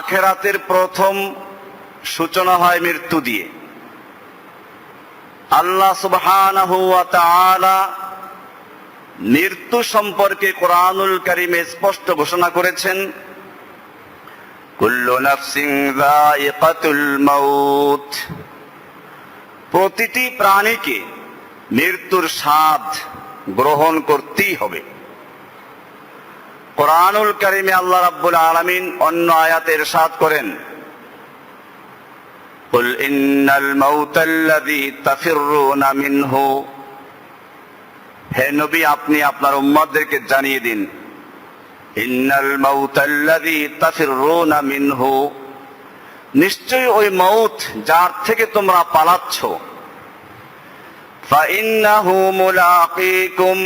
আখিরাতের প্রথম সূচনা হয় মৃত্যু দিয়ে। আল্লাহ সুবহানাহু ওয়া তাআলা মৃত্যু সম্পর্কে কোরআনুল কারীমে স্পষ্ট ঘোষণা করেছেন, কুল্লু নাফসিন যায়িকাতুল মাউত, প্রতিটি প্রাণীকে মৃত্যুর স্বাদ গ্রহণ করতেই হবে। কোরআনুল কারীমে আল্লাহ রাব্বুল আলামিন অন্য আয়াতে ইরশাদ করেন, কুল ইন্নাল মাউতাল্লাযী তাফিররুনা মিনহু, হে নবী আপনি আপনার উম্মতদেরকে জানিয়ে দিন, ইন্নাল মাউতাল্লাযী তাফিররুনা মিনহু, নিশ্চয়ই ওই মউত যার থেকে তোমরা পালাচ্ছ, ফাইন্নাহু মুলাকীকুম,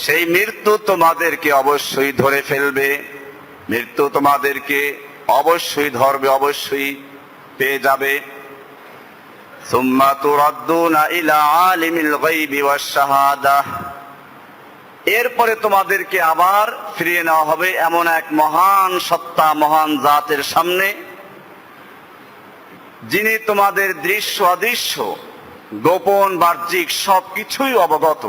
সেই মৃত্যু তোমাদেরকে অবশ্যই ধরে ফেলবে, মৃত্যু তোমাদেরকে অবশ্যই ধরবে, অবশ্যই পেয়ে যাবে। সুম্মা তুরাদ্দুনা ইলা আলিমিল গায়বি ওয়াশ শাহাদাহ, এরপরে তোমাদেরকে আবার ফিরিয়ে নেওয়া হবে এমন এক মহান সত্তা, মহান জাতের সামনে, যিনি তোমাদের দৃশ্য অদৃশ্য, গোপন বাহ্যিক সবকিছুই অবগত।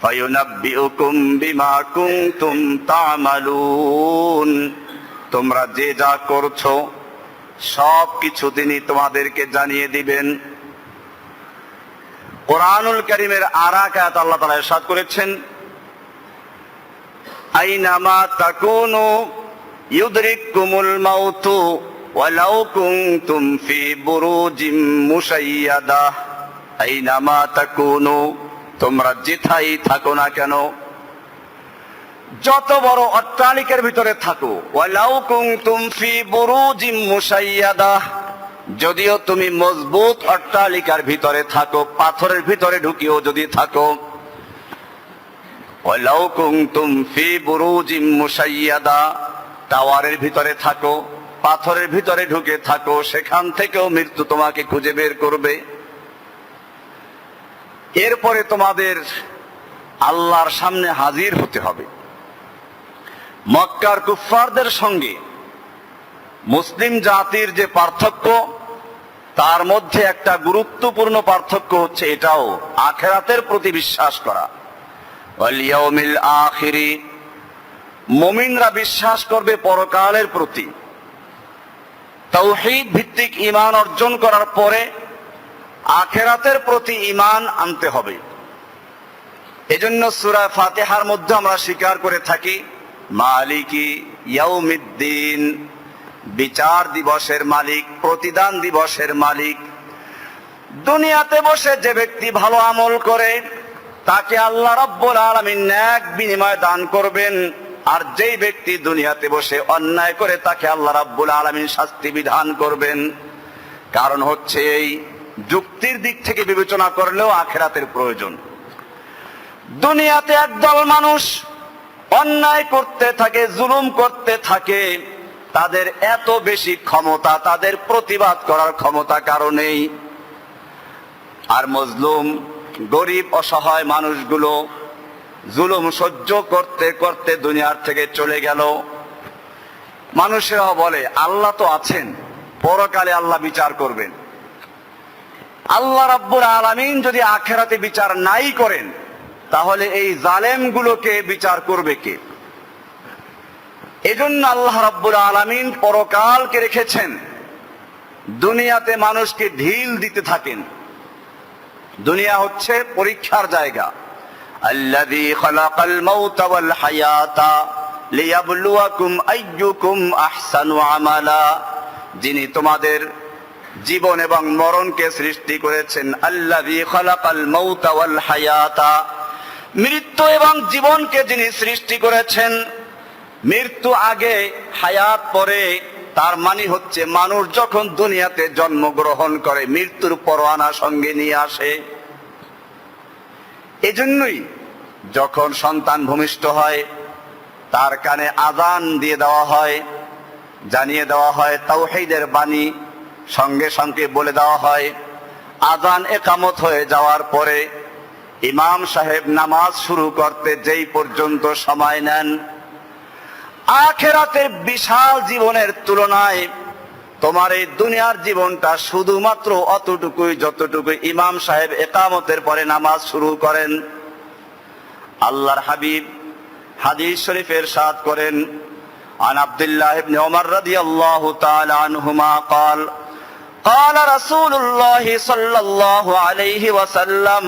ফায়ুনাব্বিউকুম বিমা কুনতুম তা'মালুন, তোমরা যে যা করছো সবকিছু তিনি তোমাদেরকে জানিয়ে দিবেন। কোরআনুল কারীমের আরেক আয়াত আল্লাহ তাআলা ইরশাদ করেছেন, আইনামা তাকুনু ইউদরিকুমুল মাউতু ওয়ালাউ কুনতুম ফি বুরুজিম মুশাইয়াদা, আইনামা তাকুনু, তোমরা যেথায় থাকো না কেন, যত বড় অট্টালিকার ভিতরে থাকো, ওয়ালাউ কুনতুম ফি বুরুজিম মুশাইয়াদা, যদিও তুমি মজবুত অট্টালিকার ভিতরে থাকো, পাথরের ভিতরে ঢুকিও যদি থাকো, ওয়ালাউ কুনতুম ফি বুরুজিম মুশাইয়াদা, টাওয়ারের ভিতরে থাকো, পাথরের ভিতরে ঢুকে থাকো, সেখান থেকেও মৃত্যু তোমাকে খুঁজে বের করবে। এরপরে তোমাদের আল্লাহর সামনে হাজির হতে হবে। মক্কার কুফফারদের সঙ্গে মুসলিম জাতির যে পার্থক্য, তার মধ্যে একটা গুরুত্বপূর্ণ পার্থক্য হচ্ছে এটাও, আখিরাতের প্রতি বিশ্বাস করা। ওয়াল ইয়াউমিল আখিরি, মুমিনরা বিশ্বাস করবে পরকালের প্রতি। তাওহীদ ভিত্তিক ঈমান অর্জন করার পরে আখিরাতের প্রতি ঈমান আনতে হবে। এজন্য সূরা ফাতিহার মধ্যে আমরা স্বীকার করে থাকি, মালিকি ইয়াউমিদ্দিন, বিচার দিবসের মালিক, প্রতিদান দিবসের মালিক। দুনিয়াতে বসে যে ব্যক্তি ভালো আমল করে তাকে আল্লাহ রাব্বুল আলামিন নেক বিনিময় দান করবেন, আর যেই ব্যক্তি দুনিয়াতে বসে অন্যায় করে তাকে আল্লাহ রাব্বুল আলামিন শাস্তি বিধান করবেন। কারণ হচ্ছে এই, যুক্তির দিক থেকে বিবেচনা করলেও আখিরাতের প্রয়োজন। দুনিয়াতে একদল মানুষ অন্যায় করতে থাকে, জুলুম করতে থাকে, তাদের এত বেশি ক্ষমতা, তাদের প্রতিবাদ করার ক্ষমতা কারো নেই। আর মজলুম, গরিব, অসহায় মানুষগুলো জুলুম সহ্য করতে করতে দুনিয়ার থেকে চলে গেল। মানুষেরা বলে আল্লাহ তো আছেন, পরকালে আল্লাহ বিচার করবেন। আল্লাহ রাব্বুল আলামিন যদি আখিরাতে বিচার নাই করেন, তাহলে এই জালেমগুলোকে বিচার করবে কে? এজন্য আল্লাহ রাব্বুল আলামিন পরকালকে রেখেছেন, দুনিয়াতে মানুষকে ঢিল দিতে থাকেন। দুনিয়া হচ্ছে পরীক্ষার জায়গা। আল্লাযী খালাকাল মাউতা ওয়াল হায়াতা লিয়াবলুয়াকুম আইয়ুকুম আহসানু আমালা, যিনি তোমাদের জীবন এবং মরণকে সৃষ্টি করেছেন। আল্লাযী খালাকাল মাউতা ওয়াল হায়াতা, মৃত্যু এবং জীবনকে যিনি সৃষ্টি করেছেন। মৃত্যু আগে, হায়াত পরে, তার মানে হচ্ছে মানুষ যখন দুনিয়াতে জন্মগ্রহণ করে মৃত্যুর পরোয়ানা সঙ্গে নিয়ে আসে। এজন্যই যখন সন্তান ভূমিষ্ঠ হয় তার কানে আযান দিয়ে দেওয়া হয়, জানিয়ে দেওয়া হয় তাওহীদের বাণী, সঙ্গে সঙ্গে বলে দেওয়া হয়। আযান ইকামত হয়ে যাওয়ার পরে ইমাম সাহেব নামাজ শুরু করতে যেই পর্যন্ত সময় নেন, আখিরাতের বিশাল জীবনের তুলনায় তোমার এই দুনিয়ার জীবনটা শুধুমাত্র অতটুকুই যতটুকু ইমাম সাহেব ইকামতের পরে নামাজ শুরু করেন। আল্লাহর হাবিব হাদিস শরীফে ইরশাদ করেন, عن عبد الله بن عمر رضي الله تعالى عنهما قال قال رسول الله صلى الله عليه وسلم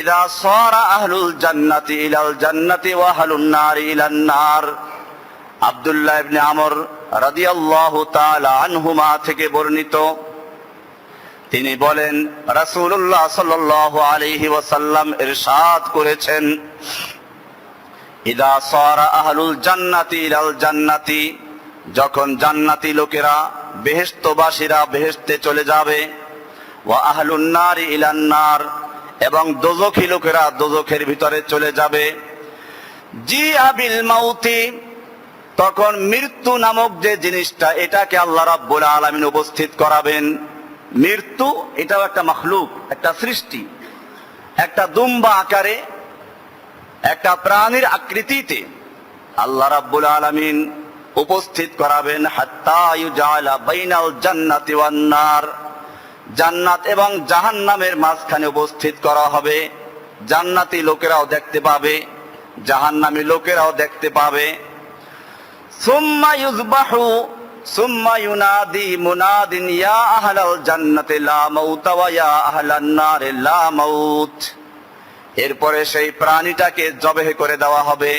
إذا صار أهل الجنة إلى الجنة وأهل النار إلى النار। আব্দুল্লাহ ইবনে আমর রাদিয়াল্লাহু তাআলা আনহুমা থেকে বর্ণিত, তিনি বলেন রাসূলুল্লাহ সাল্লাল্লাহু আলাইহি ওয়াসাল্লাম ইরশাদ করেছেন, ইদা সারা আহলুল জান্নাতি ইলাল জান্নাতি, যখন জান্নাতি লোকেরা বেহেশতবাসীরা বেহেশতে চলে যাবে, ওয়া আহলুন নারি ইলান নার, এবং দোজখী লোকেরা দোজখের ভিতরে চলে যাবে। জি আবিল মাউতি, তখন মৃত্যু নামক যে জিনিসটা এটাকে আল্লাহ রাব্বুল আলামিন উপস্থিত করাবেন। মৃত্যু এটাও একটা মাখলুক, একটা সৃষ্টি, একটা দুম্বা আকারে, একটা প্রাণীর আকৃতিতে আল্লাহ রাব্বুল আলামিন উপস্থিত করাবেন। হাত্তা ইউজালা বাইনাল জান্নাতি ওয়ান নার, জান্নাত এবং জাহান্নামের মাঝখানে উপস্থিত করা হবে। জান্নাতি লোকেরাও দেখতে পাবে, জাহান্নামী লোকেরাও দেখতে পাবে। সুম্মা ইউযবাহু সুম্মা ইউনাদি মুনাদিন ইয়া আহলাল জান্নাতি লা মাউতা ওয়া ইয়া আহলান নার লা মাউত। এরপরে সেই প্রাণীটাকে জবাই করে দেওয়া হবে।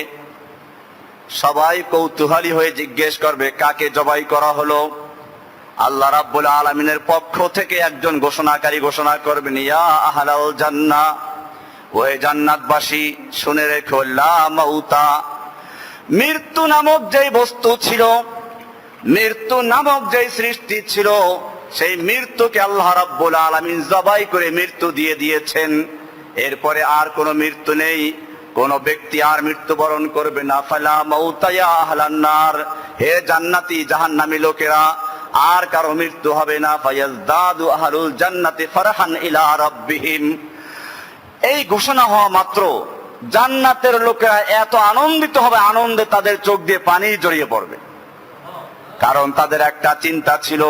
সবাই কৌতূহলী হয়ে জিজ্ঞেস করবে কাকে জবাই করা হলো। আল্লাহ রাব্বুল আলামিনের পক্ষ থেকে একজন ঘোষণাকারী ঘোষণা করবেন, ইয়া আহলাল জান্নাহ, ওহে জান্নাতবাসী শুনে রেখো, লা মাউতা, মৃত্যু নামক যেই বস্তু ছিল, মৃত্যু নামক যেই সৃষ্টি ছিল, সেই মৃত্যুকে আল্লাহ রাব্বুল আলামিন জবাই করে মৃত্যু দিয়ে দিয়েছেন। এরপরে আর কোনো মৃত্যু নেই, কোন ব্যক্তি আর মৃত্যুবরণ করবে না। ফালা মাউতা ইয়া আহলান নার, হে জান্নাতি জাহান্নামী লোকেরা, আর কারো মৃত্যু হবে না। ফায়াজদাদু আহলুল জান্নাতি ফারহান ইলা রাব্বিহিম, এই ঘোষণা হওয়া মাত্র জান্নাতের লোকেরা এত আনন্দিত হবে, আনন্দে তাদের চোখ দিয়ে পানি জড়িয়ে পড়বে। কারণ তাদের একটা চিন্তা ছিল,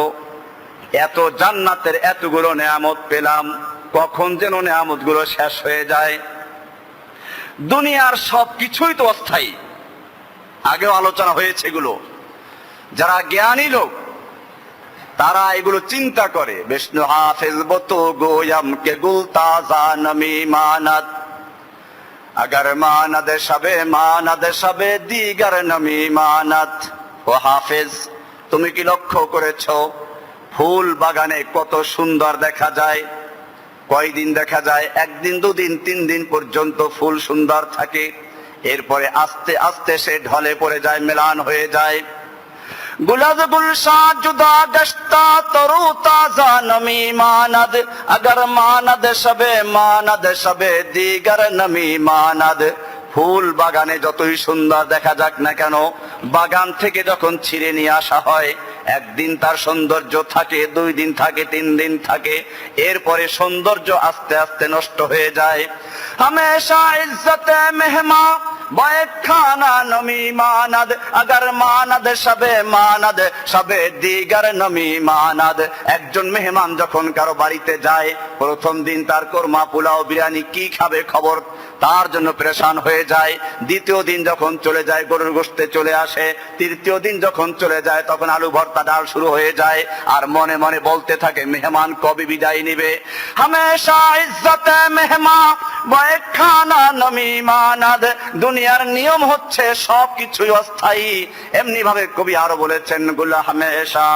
এত জান্নাতের এতগুলো নেয়ামত পেলাম, কখন যেন নেয়ামত গুলো শেষ হয়ে যায়। দুনিয়ার সবকিছুই তো অস্থায়ী, আগেও আলোচনা হয়েছে এগুলো। যারা জ্ঞানী লোক তারা এগুলো চিন্তা করে। বিষ্ণু হাফেজ বতো গোয়াম কে গুলতা জানমি মানাত, আগার মানাদ সবে দিগার নমি মানাত। ও হাফেজ, তুমি কি লক্ষ্য করেছো ফুল বাগানে কত সুন্দর দেখা যায়? কয়দিন দেখা যায়? একদিন, দুদিন, 3 দিন পর্যন্ত ফুল সুন্দর থাকে, এরপরে আস্তে আস্তে সে ঢলে পড়ে যায়, মেলান হয়ে যায়। গুলাজ গুলশা জুদা গশতা তরু তাজা নমি মানাদ, আগার মানাদ সবে দিগার নমি মানাদ। ফুল বাগানে যতই সুন্দর দেখা যাক না কেন, বাগান থেকে যখন ছিঁড়ে নিয়ে আসা হয়, একদিন তার সৌন্দর্য থাকে, 2 দিন থাকে, 3 দিন থাকে, এরপরে সৌন্দর্য আস্তে আস্তে নষ্ট হয়ে যায়। হামেশা ইজ্জতে মেহমা বয়েক খানা নমি মানাদ, আগার মানাদ সবে দিগার নমি মানাদ। একজন মেহমান যখন কারো বাড়িতে যায়, প্রথম দিন তার কোরমা পোলাও বিরিয়ানি কি খাবে খবর তার জন্য পেরেশান হয়ে যায়। দ্বিতীয় দিন যখন চলে যায় গরুর গোশতে চলে আসে। তৃতীয় দিন যখন চলে যায় তখন আলু ভর্তা ডাল শুরু হয়ে যায়, আর মনে মনে বলতে থাকে মেহমান কবে বিদায় নিবে। হামেশা ইজ্জতে মেহমা বয়েক খানা নমি মানাদ। দুনিয়ার নিয়ম হচ্ছে সবকিছুই অস্থায়ী। এমনি ভাবে কবি আরো বলেছেন, গুলা হামেশা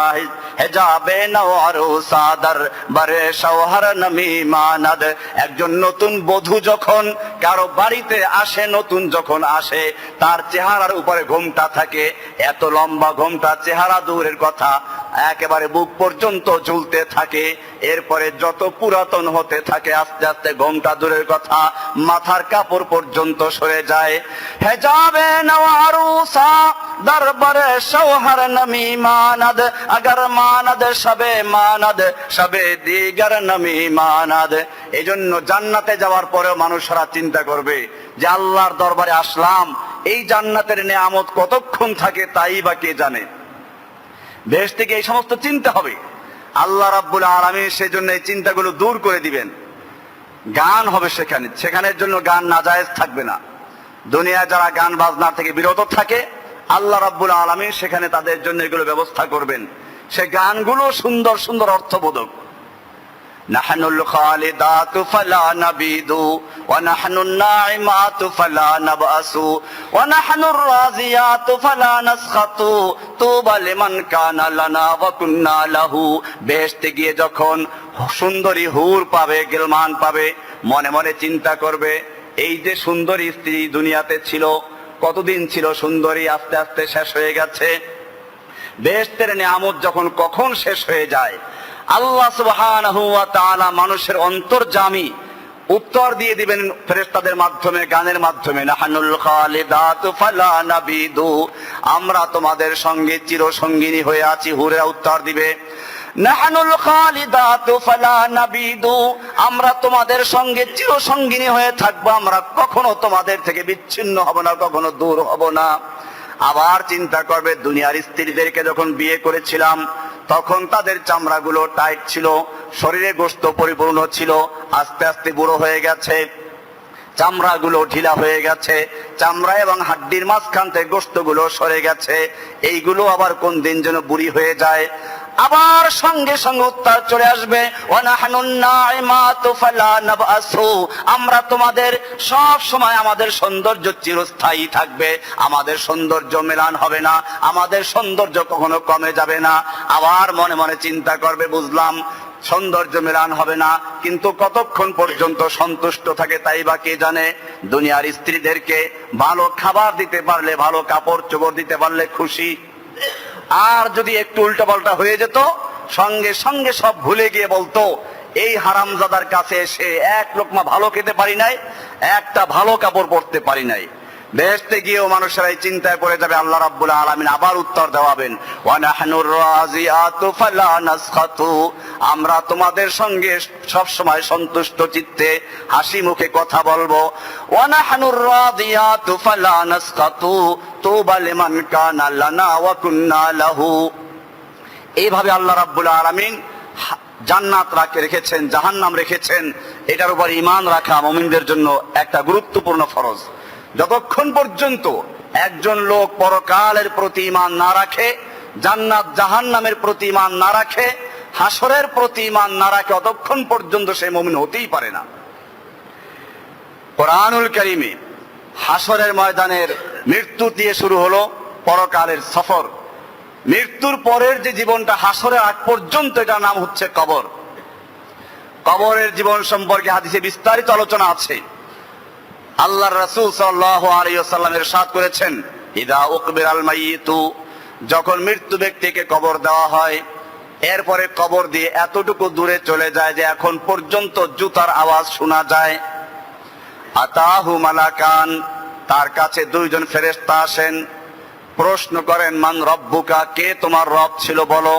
হেজাবে নওয়ারু সাদর বারে শওহর নমি মানাদ। একজন নতুন বধূ যখন কারো বাড়িতে আসে, নতুন যখন আসে, তার চেহারার উপরে ঘোমটা থাকে, এত লম্বা ঘোমটা, চেহারা দূরের কথা একেবারে বুক পর্যন্ত ঝুলতে থাকে। এরপরে যত পুরাতন হতে থাকে আস্তে আস্তে ঘোমটা দূরের কথা মাথার কাপড় পর্যন্ত সরে যায়। হেজাবে নওয়ারুসা দরবারে শওহর নমি মানাদ, আগার মানাদ সবে দিগার নমি মানাদ। এই জন্য জান্নাতে যাওয়ার পরেও মানুষরা চিন্তা করবে যে আল্লাহর দরবারে আসলাম, এই জান্নাতের নেয়ামত কতক্ষণ থাকে তাই বা কে জানে। বেহেশত থেকে এই সমস্ত চিন্তা হবে, আল্লাহ রাব্বুল আলামিন সেজন্য এই চিন্তাগুলো দূর করে দিবেন। গান হবে সেখানে, সেখানের জন্য গান নাজায়েজ থাকবে না। দুনিয়ায় যারা গান বাজনা থেকে বিরত থাকে, আল্লাহ রাব্বুল আলামিন সেখানে তাদের জন্য এগুলো ব্যবস্থা করবেন। সে গানগুলো সুন্দর সুন্দর অর্থবোধক। নাহনুল খালিদাতু ফালা নাবিদু ওয়া নাহনুন নাইমাতু ফালা নাবাসু ওয়া নাহনুর রাজিয়াতু ফালা নাসখাতু তুবা লিমান কানা লানা ওয়া কুন্না লাহু। বেহেশতে গিয়ে যখন সুন্দরী হুর পাবে, গিলমান পাবে, মনে মনে চিন্তা করবে, এই যে সুন্দরী স্ত্রী দুনিয়াতে ছিল, কতদিন ছিল সুন্দরী, আস্তে আস্তে শেষ হয়ে গেছে। বেহেশতের নিয়ামত যখন কখন শেষ হয়ে যায়, আল্লাহ সুবহানাহু ওয়া তাআলা মানুষের অন্তর্যামী উত্তর দিয়ে দিবেন ফেরেশতাদের মাধ্যমে, গানের মাধ্যমে। নাহনুল খালিদাতু ফালা নাবিদু, আমরা তোমাদের সঙ্গে চিরসঙ্গিনী হয়ে আছি। হুরেরা উত্তর দিবে, নাহনুল খালিদাতু ফালা নাবিদু, আমরা তোমাদের সঙ্গে চিরসঙ্গিনী হয়ে থাকবো, আমরা কখনো তোমাদের থেকে বিচ্ছিন্ন হব না, কখনো দূর হব না। আবার চিন্তা করবে, দুনিয়ার স্ত্রীদেরকে যখন বিয়ে করেছিলাম তখন তাদের চামড়াগুলো টাইট ছিল, শরীরে গোশত পরিপূর্ণ ছিল, আস্তে আস্তে বুড়ো হয়ে গেছে, চামড়াগুলো ঢিলা হয়ে গেছে, চামড়া এবং হাড্ডির মাঝখান থেকে গোশতগুলো সরে গেছে, এইগুলো আবার কোন দিন যেন বুড়ি হয়ে যায়। আবার সঙ্গে সঙ্গে উত্তর চলে আসবে, ওয়া নাহনুন নাইমাতু ফালা নাবাসু, আমরা তোমাদের সব সময়, আমাদের সৌন্দর্য চিরস্থায়ী থাকবে, আমাদের সৌন্দর্য মেলান হবে না, আমাদের সৌন্দর্য কখনো কমে যাবে না। আবার মনে মনে চিন্তা করবে, বুঝলাম সৌন্দর্য মেলান হবে না, কিন্তু কতক্ষণ পর্যন্ত সন্তুষ্ট থাকে তাই বা কে জানে। দুনিয়ার স্ত্রীদেরকে ভালো খাবার দিতে পারলে, ভালো কাপড় চোপড় দিতে পারলে খুশি, আর যদি একটু উল্টাপাল্টা হয়ে যেত সঙ্গে সঙ্গে সব ভুলে গিয়ে বলতো, এই হারামজাদার কাছে এসে এক লোকমা ভালো খেতে পারি নাই, একটা ভালো কাপড় পরতে পারি নাই। বেহেশতে গিয়েও মানুষেরা এই চিন্তায় পড়ে যাবে, আল্লাহ রাব্বুল আলামিন আবার উত্তর দেওয়াবেন, ওয়া নাহনুর রাজিয়াতু ফালা নাসখাতু, আমরা তোমাদের সঙ্গে সব সময় সন্তুষ্ট চিত্তে হাসি মুখে কথা বলবো। ওয়া নাহনুর রাজিয়াতু ফালা নাসখাতু তুবা লিমান কানা লানা ওয়া কুন্না লাহু। এইভাবে আল্লাহ রাব্বুল আলামিন জান্নাত রেখেছেন, জাহান্নাম রেখেছেন। এটার উপর ঈমান রাখা মুমিনদের জন্য একটা গুরুত্বপূর্ণ ফরজ। যতক্ষণ পর্যন্ত একজন লোক পরকালের প্রতি ঈমান না রাখে, জান্নাত জাহান্নামের প্রতি ঈমান না রাখে, হাসরের প্রতি ঈমান না রাখে, ততক্ষণ পর্যন্ত সে মুমিন হতেই পারে না। কোরআনুল কারীমে হাসরের ময়দানের মৃত্যু দিয়ে শুরু হলো পরকালের সফর। মৃত্যুর পরের যে জীবনটা হাসরের আগ পর্যন্ত, এটার নাম হচ্ছে কবর। কবরের জীবন সম্পর্কে হাদিসে বিস্তারিত আলোচনা আছে। আল্লাহর রাসূল সাল্লাল্লাহু আলাইহি ওয়াসাল্লাম ইরশাদ করেছেন, ইদা উকবিরাল মাইয়িতু, যখন মৃত্যু ব্যক্তিকে কবর দেওয়া হয়, এরপরে কবর দিয়ে এতটুকু দূরে চলে যায় যে এখন পর্যন্ত জুতার আওয়াজ শোনা যায়। আতাহু মালাকান, তার কাছে দুইজন ফেরেশতা আসেন, প্রশ্ন করেন, মান রব্বুকা, কে তোমার রব ছিল বলো।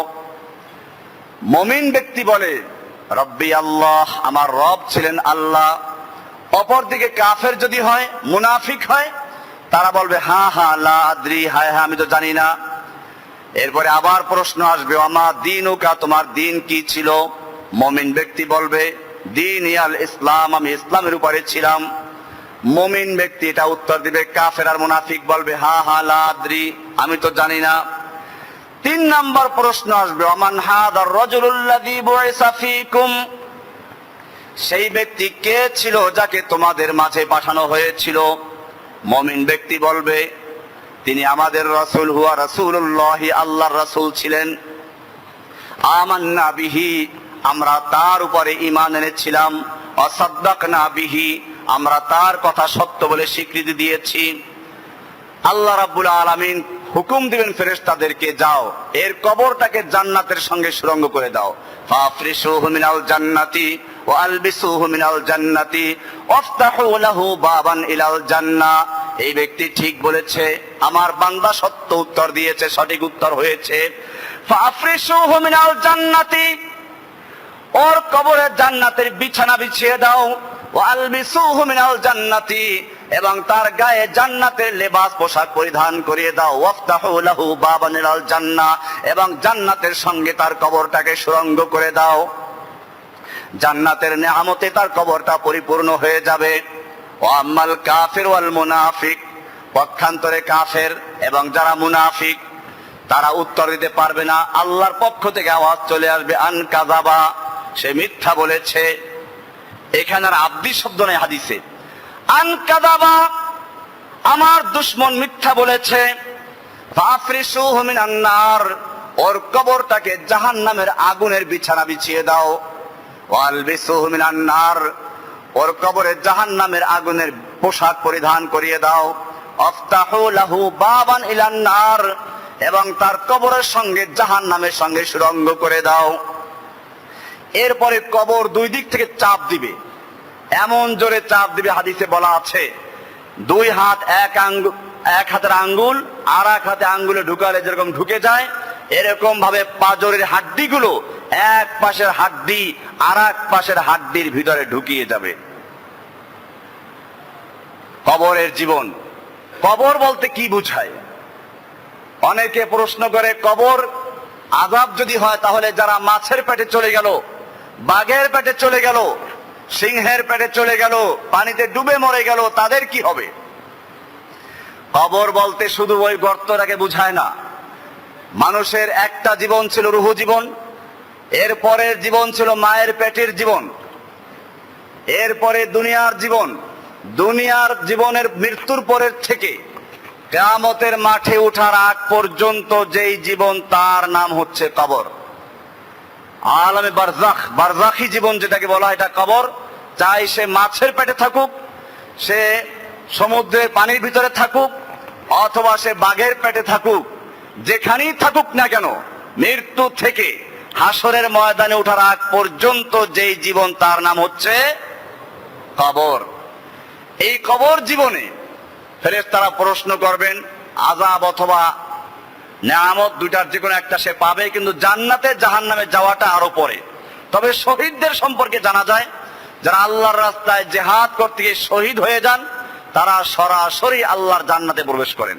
মুমিন ব্যক্তি বলে, রব্বি আল্লাহ, আমার রব ছিলেন আল্লাহ। অপরদিকে কাফের যদি হয়, মুনাফিক হয়, তারা বলবে, হা হা লা আদ্রি, হায় হ্যাঁ আমি তো জানি না। এরপরে আবার প্রশ্ন আসবে, আমা দীনুকা, তোমার দিন কি ছিল। মুমিন ব্যক্তি বলবে, দিন ইয়াল ইসলাম, আমি ইসলামের উপরে ছিলাম। মুমিন ব্যক্তি এটা উত্তর দিবে। কাফের আর মুনাফিক বলবে, হা হা লা আদ্রি, আমি তো জানি না। 3 নম্বর প্রশ্ন আসবে, আমান হাদার রাজুলুল্লাযী বুইসা ফীকুম, সেই ব্যক্তি কে ছিল যাকে তোমাদের মাঝে পাঠানো হয়েছিল। মুমিন ব্যক্তি বলবে, তিনি আমাদের রাসূল, হুয়া রাসূলুল্লাহি, আল্লাহর রাসূল ছিলেন। আমান্না বিহি, আমরা তার উপরে ঈমান এনেছিলাম। ওয়াসাদদাকনা বিহি, আমরা তার কথা সত্য বলে স্বীকৃতি দিয়েছি। আল্লাহ রাব্বুল আলামিন হুকুম দিবেন ফেরেশতাদেরকে, যাও এর কবরটাকে জান্নাতের সঙ্গে সুরঙ্গ করে দাও। ফাফরিশুহু মিনাল জান্নাতি ওয়া আলবিসুহু মিনাল জান্নাতি ওয়াফতাহু লাহু বাবান ইলাল জান্নাহ। এই ব্যক্তি ঠিক বলেছে, আমার বান্দা সত্য উত্তর দিয়েছে, সঠিক উত্তর হয়েছে। ফাফরিশুহু মিনাল জান্নাতি, ওর কবরে জান্নাতের বিছানা বিছিয়ে দাও। ওয়া আলবিসুহু মিনাল জান্নাতি, এবং তার গায়ে জান্নাতের লেবাস পোশাক পরিধান করিয়ে দাও। ওয়াফতাহু লাহু বাবান ইলাল জান্নাহ, এবং জান্নাতের সঙ্গে তার কবরটাকে সুরঙ্গ করে দাও। জান্নাতের নেয়ামতে তার কবরটা পরিপূর্ণ হয়ে যাবে। ওয়া আম্মাল কাফির ওয়াল মুনাফিক, পক্ষান্তরে কাফের এবং যারা মুনাফিক তারা উত্তর দিতে পারবে না। আল্লাহর পক্ষ থেকে আওয়াজ চলে আসবে আন কাযাবা, সে মিথ্যা বলেছে। এখানে আর আব্দি শব্দ নেই হাদিসে। আন কাযাবা, আমার দুশমন মিথ্যা বলেছে। ফাফরিসুহু মিনান নার, ওর কবরটাকে জাহান্নামের আগুনের বিছানা বিছিয়ে দাও। ওয়ালবিসুহু মিনান নার, ওর কবরে জাহান্নামের আগুনের পোশাক পরিধান করিয়ে দাও। আফতাহু লাহু বাবান ইলান নার, এবং তার কবরের সঙ্গে জাহান্নামের সঙ্গে সুরঙ্গ করে দাও। এরপরে কবর দুই দিক থেকে চাপ দিবে, এমন জোরে চাপ দিবে, হাদিসে বলা আছে দুই হাত এক হাতের আঙ্গুল আর এক হাতে আঙ্গুলে ঢুকালে যেরকম ঢুকে যায়, এরকম ভাবে পাঁজরের হাড্ডিগুলো এক পাশের হাড্ডি আর এক পাশের হাড্ডির ভিতরে ঢুকিয়ে যাবে। কবরের জীবন, কবর বলতে কি বুঝায়? অনেকে প্রশ্ন করে কবর আযাব যদি হয় তাহলে যারা মাছের পেটে চলে গেল, বাঘের পেটে চলে গেল, সিংহের পেটে চলে গেল, পানিতে ডুবে মরে গেল, তাদের কি হবে? কবর বলতে শুধু ওই গর্তটাকে বুঝায় না। মানুষের একটা জীবন ছিল রূহ জীবন, এরপরের জীবন ছিল মায়ের পেটের জীবন, এরপরে দুনিয়ার জীবন। দুনিয়ার জীবনের মৃত্যুর পরের থেকে কিয়ামতের মাঠে ওঠার আগ পর্যন্ত যেই জীবন তার নাম হচ্ছে কবর। আলামে বারজাখ, বারজাখী জীবন যেটাকে বলা হয় এটা কবর। চাই সে মাছের পেটে থাকুক, সে সমুদ্রের পানির ভিতরে থাকুক, অথবা সে বাঘের পেটে থাকুক, যেখানেই থাকুক না কেন, মৃত্যু থেকে হাসরের ময়দানে ওঠার আগ পর্যন্ত যেই জীবন তার নাম হচ্ছে কবর। এই কবর জীবনে ফেরেশতারা প্রশ্ন করবেন, আযাব অথবা নেয়ামত দুইটার যে কোনো একটা সে পাবে, কিন্তু জান্নাতে জাহান্নামে যাওয়াটা আরো পরে। তবে শহীদদের সম্পর্কে জানা যায়, যারা আল্লাহর রাস্তায় জিহাদ করতে গিয়ে শহীদ হয়ে যান তারা সরাসরি আল্লাহর জান্নাতে প্রবেশ করেন।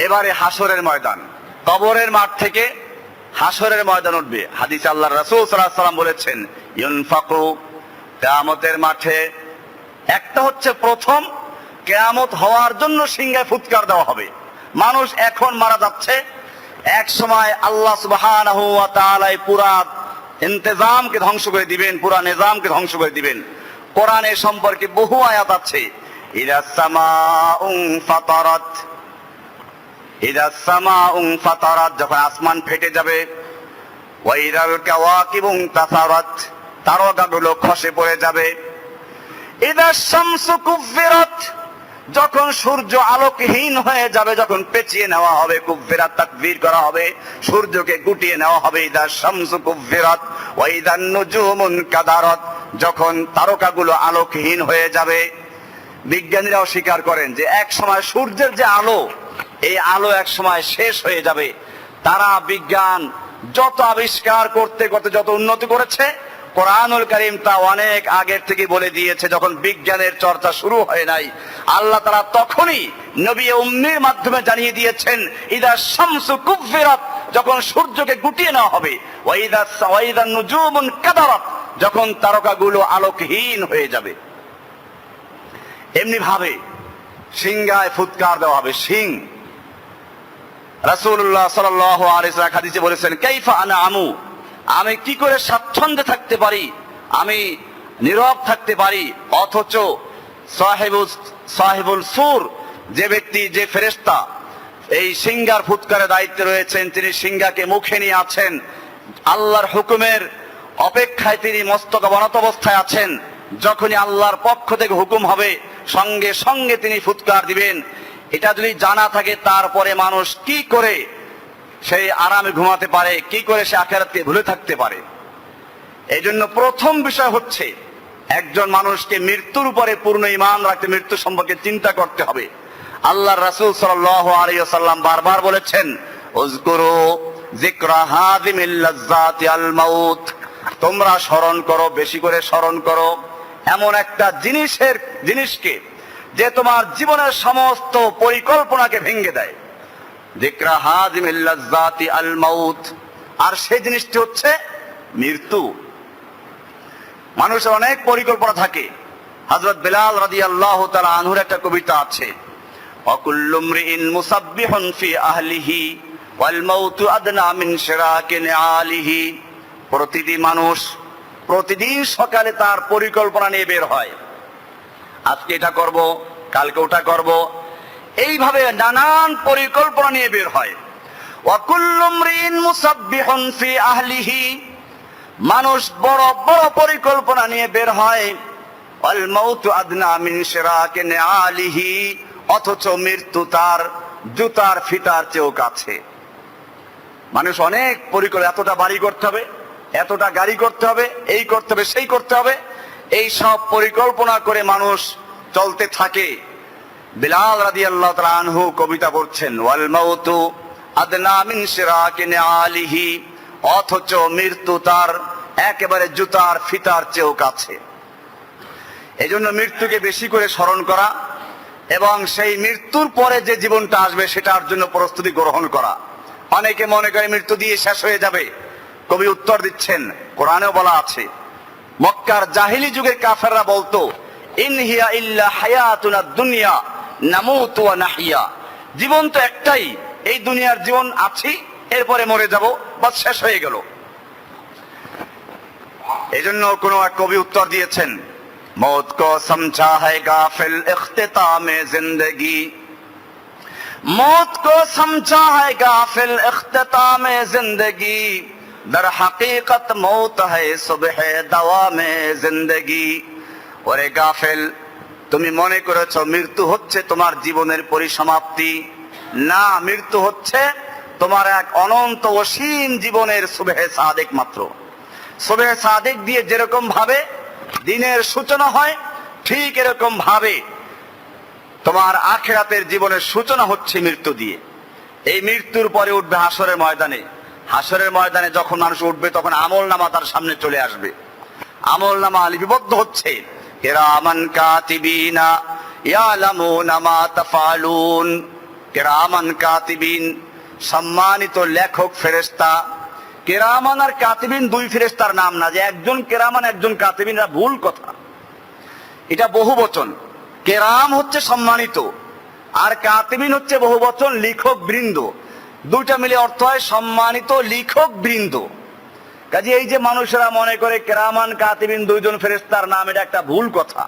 এবারে হাসরের ময়দান, কবরের মাঠ থেকে হাসরের ময়দান উঠবে। হাদিসে আল্লাহর রাসূল সাল্লাল্লাহু আলাইহি ওয়াসাল্লাম বলেছেন, ইউনফাকু, কিয়ামতের মাঠে একটা হচ্ছে প্রথম কিয়ামত হওয়ার জন্য সিংহায় ফুৎকার দেওয়া হবে। মানুষ এখন মারা যাচ্ছে, এক সময় আল্লাহ সুবহানাহু ওয়া তাআলা পুরা ইন্তেজামকে ধ্বংস করে দিবেন, পুরা নিজামকে ধ্বংস করে দিবেন। কোরআনের সম্পর্কে বহু আয়াত আছে, ইদাস সামাউন ফাতারাত, ইদাস সামাউন ফাতারাত, যখন আসমান ফেটে যাবে। ওয়া ইদাল কাওয়াকিবুন তাসারাত, তারকাগুলো খসে পড়ে যাবে। ইদাস শামসু কুফিরাত, যখন সূর্য আলোকহীন হয়ে যাবে, যখন পেঁচিয়ে নেওয়া হবে, কুফিরাত তাকবীর করা হবে, সূর্যকে গুটিয়ে নেওয়া হবে। ইদাস শামসু কুফিরাত ওয়া ইদান নুজুমুন কাদারাত, যখন তারকাগুলো আলোকহীন হয়ে যাবে। বিজ্ঞানীরাও স্বীকার করেন যে এক সময় সূর্যের যে আলো, এই আলো এক সময় শেষ হয়ে যাবে। তারা বিজ্ঞান যত আবিষ্কার করতে করতে যত উন্নতি করেছে, কোরআনুল কারীম তা অনেক আগের থেকে বলে দিয়েছে। যখন বিজ্ঞানের চর্চা শুরু হয় নাই, আল্লাহ তাআলা তখনই নবী উম্মির মাধ্যমে জানিয়ে দিয়েছেন, ইদা শামসু কুফিরাত, যখন সূর্যকে গুটিয়ে নেওয়া হবে। ওয়া ইদান নুজুমুন কাদারাত, যখন তারকাগুলো আলোকহীন হয়ে যাবে। এমনি ভাবে সিংহায় ফুৎকার দেওয়া হবে। সিং রাসূলুল্লাহ সাল্লাল্লাহু আলাইহি ওয়াসাল্লাম হাদিসে বলেছেন, কাইফা আনা আমু, আমি কি করে স্বাচ্ছন্দ্যে থাকতে পারি, আমি নীরব থাকতে পারি, অথচ সাহিবুল সুর, যে ব্যক্তি, যে ফেরেশতা এই সিংহার ফুৎকারের দায়িত্বে রয়েছেন, তিনি সিংহাকে মুখে নিয়ে আছেন, আল্লাহর হুকুমের অপেক্ষায় তিনি মস্তক অবনত অবস্থায় আছেন। যখনই আল্লাহর পক্ষ থেকে হুকুম হবে সঙ্গে সঙ্গে তিনি ফুৎকার দিবেন। এটা যদি জানা থাকে, তারপরে মানুষ কি করে সেই আরামে ঘুমাতে পারে, কি করে সে আখিরাতকে ভুলে থাকতে পারে? এই জন্য প্রথম বিষয় হচ্ছে একজন মানুষকে মৃত্যুর উপরে পূর্ণ ঈমান রাখতে, মৃত্যু সম্পর্কে চিন্তা করতে হবে। আল্লাহর রাসূল সাল্লাল্লাহু আলাইহি ওয়াসাল্লাম বারবার বলেছেন, উযকুরু যিকরা হাযিমিল লাযযাতি আল মাউত, তোমরা স্মরণ করো, বেশি করে স্মরণ করো এমন একটা জিনিসকে যে তোমার জীবনের সমস্ত পরিকল্পনাকে ভেঙে দেয়। যিকরা হাযিমিল লাযযাতি আল মাউত, আর সেই জিনিসটি হচ্ছে মৃত্যু। মানুষের অনেক পরিকল্পনা থাকে। হযরত বিলাল রাদিয়াল্লাহু তাআলা আনহুর একটা কবিতা আছে, ওয়াকুল্লু মরিইন মুসাব্বিহুন ফি আহলিহি ওয়াল মাউতু আদনা মিন শিরাকি নিআলিহি। প্রতিটি মানুষ প্রতিদিন সকালে তার পরিকল্পনা নিয়ে বের হয়, আজকে এটা করব, কালকে ওটা করব, এইভাবে নানান পরিকল্পনা নিয়ে বের হয়। ওয়াকুল্লু মরিইন মুসাব্বিহুন ফি আহলিহি, মানুষ বড় বড় পরিকল্পনা নিয়ে বের হয়। ওয়াল মাউতু আদনা মিন শিরাকি নিআলিহি, অথচ মৃত্যু তার জুতার ফিতার চেয়েও কাছে। মানুষ অনেক পরিকল্পনা, এতটা বাড়ি করতে হবে, এতটা গাড়ি করতে হবে, এই করতে হবে, সেই করতে হবে, এই সব পরিকল্পনা করে মানুষ চলতে থাকে। বিলাল রাদিয়াল্লাহু তাআলা আনহু কবিতা পড়ছেন, ওয়াল মাউতু আদনা মিন শিরাকি নিআলিহি, অথচ মৃত্যু তার একেবারে জুতার ফিতার চেয়েও কাছে। এজন্য মৃত্যুকে বেশি করে স্মরণ করা এবং সেই মৃত্যুর পরে যে জীবনটা আসবে সেটার জন্য প্রস্তুতি গ্রহণ করা। অনেকে মনে করে মৃত্যু দিয়ে শেষ হয়ে যাবে। কবি উত্তর দিচ্ছেন, কোরআনেও বলা আছে, মক্কার জাহিলি যুগের কাফেররা বলতো, ইন হিয়া ইল্লা হায়াতুনা দুনিয়া নামুতু ওয়া নাহিয়া, জীবন তো একটাই, এই দুনিয়ার জীবন আছি, এরপরে মরে যাব, বাস শেষ হয়ে গেল। এজন্য কোন এক কবি উত্তর দিয়েছেন, মौत को समझा है गाफिल इख्तिताम जिंदगी, मौत को समझा है गाफिल इख्तिताम जिंदगी, दर हकीकत मौत है सुबह दवाम जिंदगी। ওরে গাফেল, তুমি মনে করেছো মৃত্যু হচ্ছে তোমার জীবনের পরিসমাপ্তি। না, মৃত্যু হচ্ছে তোমার এক অনন্ত অসীম জীবনের সুবহে সাদেক মাত্র। সুবহে সাদেক দিয়ে যেরকম ভাবে দিনের সূচনা হয়, ঠিক এরকম ভাবে তোমার আখিরাতের জীবনের সূচনা হচ্ছে মৃত্যু দিয়ে। এই মৃত্যুর পরে উঠবে হাসরের ময়দানে। হাসরের ময়দানে যখন মানুষ উঠবে তখন আমল নামা তার সামনে চলে আসবে। আমল নামা লিপিবদ্ধ হচ্ছে, কিরামান কাতিবিনা ইয়ালামুনা মা তাফআলুন। কিরামান কাতিবিন, সম্মানিত লেখক ফেরেশতা। কেরামান আর কাতিবিন দুই ফেরেশতার নাম না, যে একজন কেরামান একজন কাতিবিন, এটা ভুল কথা, এটা বহুবচন। কেরাম হচ্ছে সম্মানিত আর কাতিবিন হচ্ছে বহুবচন লিখক বৃন্দ, দুইটা মিলে অর্থ হয় সম্মানিত লিখক বৃন্দ। কাজে এই যে মানুষেরা মনে করে কেরামান কাতিবিন দুইজন ফেরেশতার নাম, এটা একটা ভুল কথা।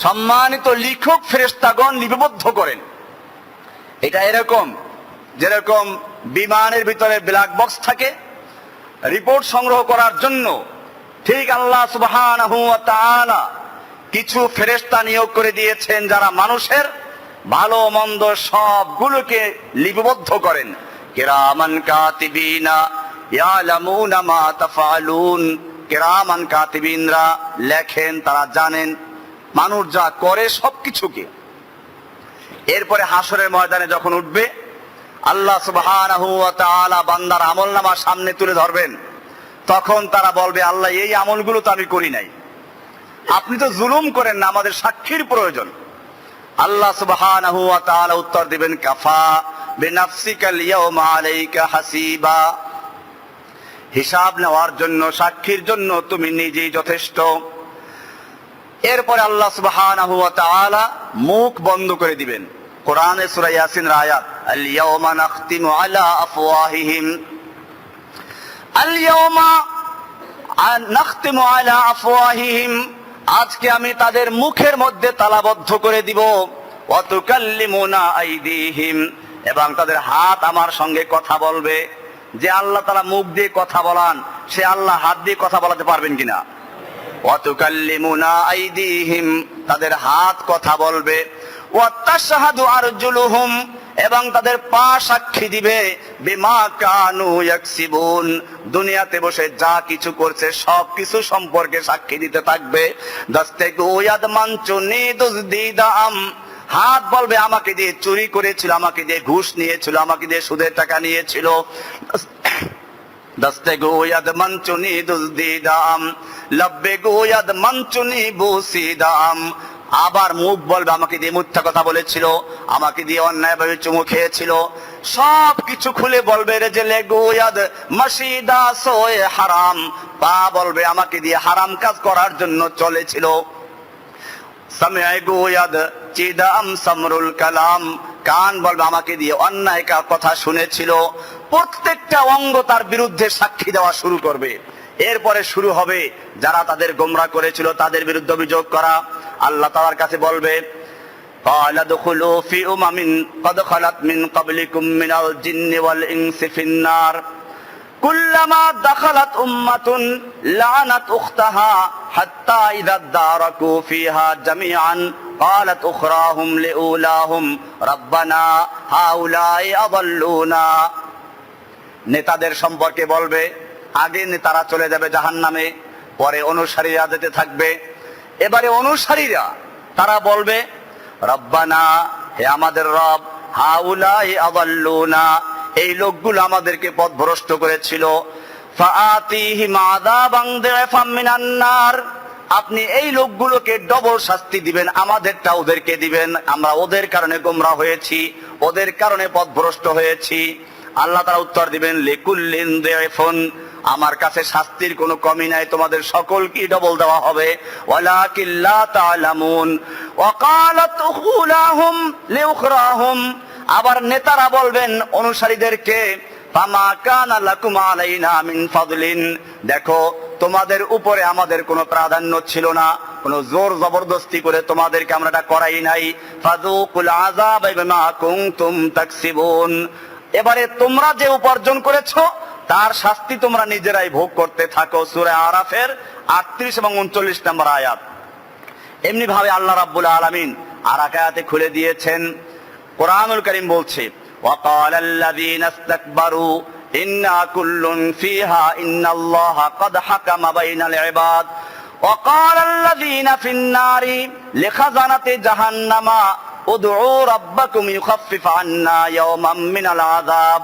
সম্মানিত লিখক ফেরেশতাগণ লিপিবদ্ধ করেন। এটা এরকম যেরকম বিমানের ভিতরে ব্ল্যাক বক্স থাকে রিপোর্ট সংগ্রহ করার জন্য, ঠিক আল্লাহ সুবহানাহু ওয়া তাআলা কিছু ফেরেশতা নিয়োগ করে দিয়েছেন যারা মানুষের ভালো মন্দ সবগুলোকে লিপিবদ্ধ করেন। কিরামান কাতিবিনা ইয়ালামুনা মা তাফআলুন, কিরামান কাতিবিনরা লেখেন, তারা জানেন মানুষ যা করে সবকিছুকে। এরপরে হাসরের ময়দানে যখন উঠবে, আল্লাহ সুবহানাহু ওয়া তাআলা বান্দার আমলনামা সামনে তুলে ধরবেন, তখন তারা বলবে, আল্লাহ এই আমলগুলো তো আমি করি নাই, আপনি তো জুলুম করেন না, আমাদের সাক্ষীর প্রয়োজন। আল্লাহ সুবহানাহু ওয়া তাআলা উত্তর দিবেন, কাফা বিনাফসিকাল ইয়াউমা আলাইকা হাসিবা, হিসাব নেওয়ার জন্য, সাক্ষীর জন্য তুমি নিজেই যথেষ্ট। এরপরে আল্লাহ সুবহানাহু ওয়া তাআলা মুখ বন্ধ করে দিবেন। কোরআনে সূরা ইয়াসিনের আয়াত, আল ইয়াউমা নাখতিমু আলা আফওয়াহিহিম, আল ইয়াউমা নাখতিমু আলা আফওয়াহিহিম, আজকে আমি তাদের মুখের মধ্যে তালাবদ্ধ করে দিব। ওয়া তুকাল্লিমুনা আইদিহিম, এবং তাদের হাত আমার সঙ্গে কথা বলবে। যে আল্লাহ তাআলা মুখ দিয়ে কথা বলান, সে আল্লাহ হাত দিয়ে কথা বলাতে পারবেন কিনা? ওয়া তুকাল্লিমুনা আইদিহিম, তাদের হাত কথা বলবে। ওয়া তাশহাদু আরজুলুহুম, এবং তাদের পা সাক্ষী দিবে। বিমা কানু ইয়াকসিবুন, দুনিয়াতে বসে যা কিছু করছে সব কিছু সম্পর্কে সাক্ষী দিতে থাকবে। দাস্তাগু ইয়াদমানচুনি দুজদিদাম, হাত বলবে আমাকে দিয়ে চুরি করেছিল, আমাকে দিয়ে ঘুষ নিয়েছিল, আমাকে দিয়ে সুদের টাকা নিয়েছিল। দস্তে গোয়াদ মঞ্চুনি দুজদিদাম লব্বে গোয়াদ মঞ্চুনি বুসিদাম। আবার মুখ বলবে আমাকে দিয়ে মিথ্যা কথা বলেছিল, আমাকে দিয়ে অন্যায়ভাবে চুমু খেয়েছিল। সব কিছু খুলে বলবে রেজেলে গোয়াদ মসিদা সোয়ে হারাম। পা বলবে আমাকে দিয়ে হারাম কাজ করার জন্য চলেছিল। সামিআ গোয়াদ চিদাম সামরুল কালাম। কান বলবে আমাকে দিয়ে অন্যায় কথা শুনেছিল। প্রত্যেকটা অঙ্গ তার বিরুদ্ধে সাক্ষী দেওয়া শুরু করবে। এরপরে শুরু হবে যারা তাদের গোমরা করেছিল তাদের বিরুদ্ধে অভিযোগ করা। আল্লাহ তাআলার কাছে বলবে ক্বালা দুখুলু ফি উমামিন ক্বাদ খালাত মিন ক্বাবলিকুম মিনাল জিন্নি ওয়াল ইনসি ফিন নার কুল্লামা দাখালাত উম্মাতুন লানাত উখতাহা হাত্তা ইযা দারাকু ফিহা জামিআন ক্বালাত উখরাহুম লিউলাহুম রাব্বানা হাউলাই আযাল্লুনা। নেতাদের সম্পর্কে বলবে আগে নেতারা চলে যাবে জাহান্নামে, পরে অনুসারীরা যেতে থাকবে। এবারে অনুসারীরা তারা বলবে রব্বানা, হে আমাদের রব, হাউলাই আযাল্লুনা, এই লোকগুলো আমাদেরকে পথভ্রষ্ট করেছিল। ফাআতিহিম আযাবান দিফাম মিনান নার, আপনি এই লোকগুলোকে ডবল শাস্তি দিবেন, আমাদেরটা ওদেরকে দিবেন। আমরা ওদের কারণে গোমরা হয়েছি, ওদের কারণে পথভ্রষ্ট হয়েছি। আল্লাহ তাআলা উত্তর দিবেন লিকুল্লিন দিফুন, আমার কাছে শাস্তির কোনো কমি নাই, তোমাদের সকলকে ডবল দেওয়া হবে। ওয়ালাকিন লা তা'লামুন ওয়া ক্বালাত উখুলাহুম লিউখরাহুম, আবার নেতারা বলবেন অনুসারীদেরকে ফামা কানা লাকুম আলাইনা মিন ফাদলিন, দেখো তোমাদের উপরে আমাদের কোনো প্রাধান্য ছিল না, কোনো জোর জবরদস্তি করে তোমাদেরকে আমরা এটা করাই নাই। ফাযুকুল আযাব বিমা কুনতুম তাকসিবুন, এবারে তোমরা যে উপার্জন করেছো তার শাস্তি তোমরা নিজেরাই ভোগ করতে থাকো। সূরা আরাফের 38 এবং 39 নম্বর আয়াত। এমনি ভাবে আল্লাহ রাব্বুল আলামিন আর এক আয়াতে খুলে দিয়েছেন। কোরআনুল কারীম বলছে ওয়াকালাল্লাযীনা ইসতাকবারু ইন্না কুল্লুন ফিহা ইন্নাল্লাহা ক্বাদ হাকামা বাইনাল ইবাদ ওয়াকালাল্লাযীনা ফিন-নারি লিখাযানাতি জাহান্নামা উদউ রাব্বাকুম ইউখাফফিফ আন্না ইয়াওমান মিনাল আযাব।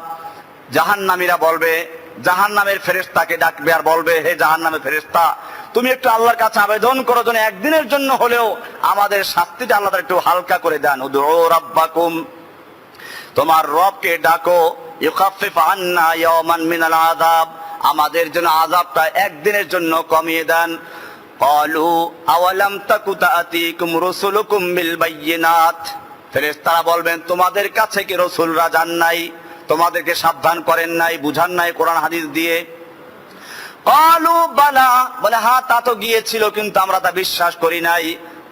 জাহান্নামীরা বলবে, জাহান্নামের ফেরেশতাকে ডাকবে আর বলবে, হে জাহান্নামের ফেরেশতা, তুমি একটু আল্লাহর কাছে আবেদন করো যেন একদিনের জন্য হলেও আমাদের শাস্তিটা আল্লাহ একটু হালকা করে দেন। উদউ রাব্বাকুম, তোমার রবকে ডাকো, ইউখাফফিফ আন্না ইয়াওমান মিনাল আযাব, আমাদের জন্য আযাবটা একদিনের জন্য কমিয়ে দেন। ক্বালু আওয়ালাম তাকু তাআতিকুম রুসুলুকুম বিল বায়্যিনাত, ফেরেশতারা বলবেন তোমাদের কাছে কি রাসূলরা যান নাই, তোমাদেরকে সাবধান করেন নাই, বুঝান নাই কোরআন হাদিস দিয়ে? ক্বালু বালা, বলে হ্যাঁ তা তো গিয়েছিল কিন্তু আমরা তা বিশ্বাস করি নাই।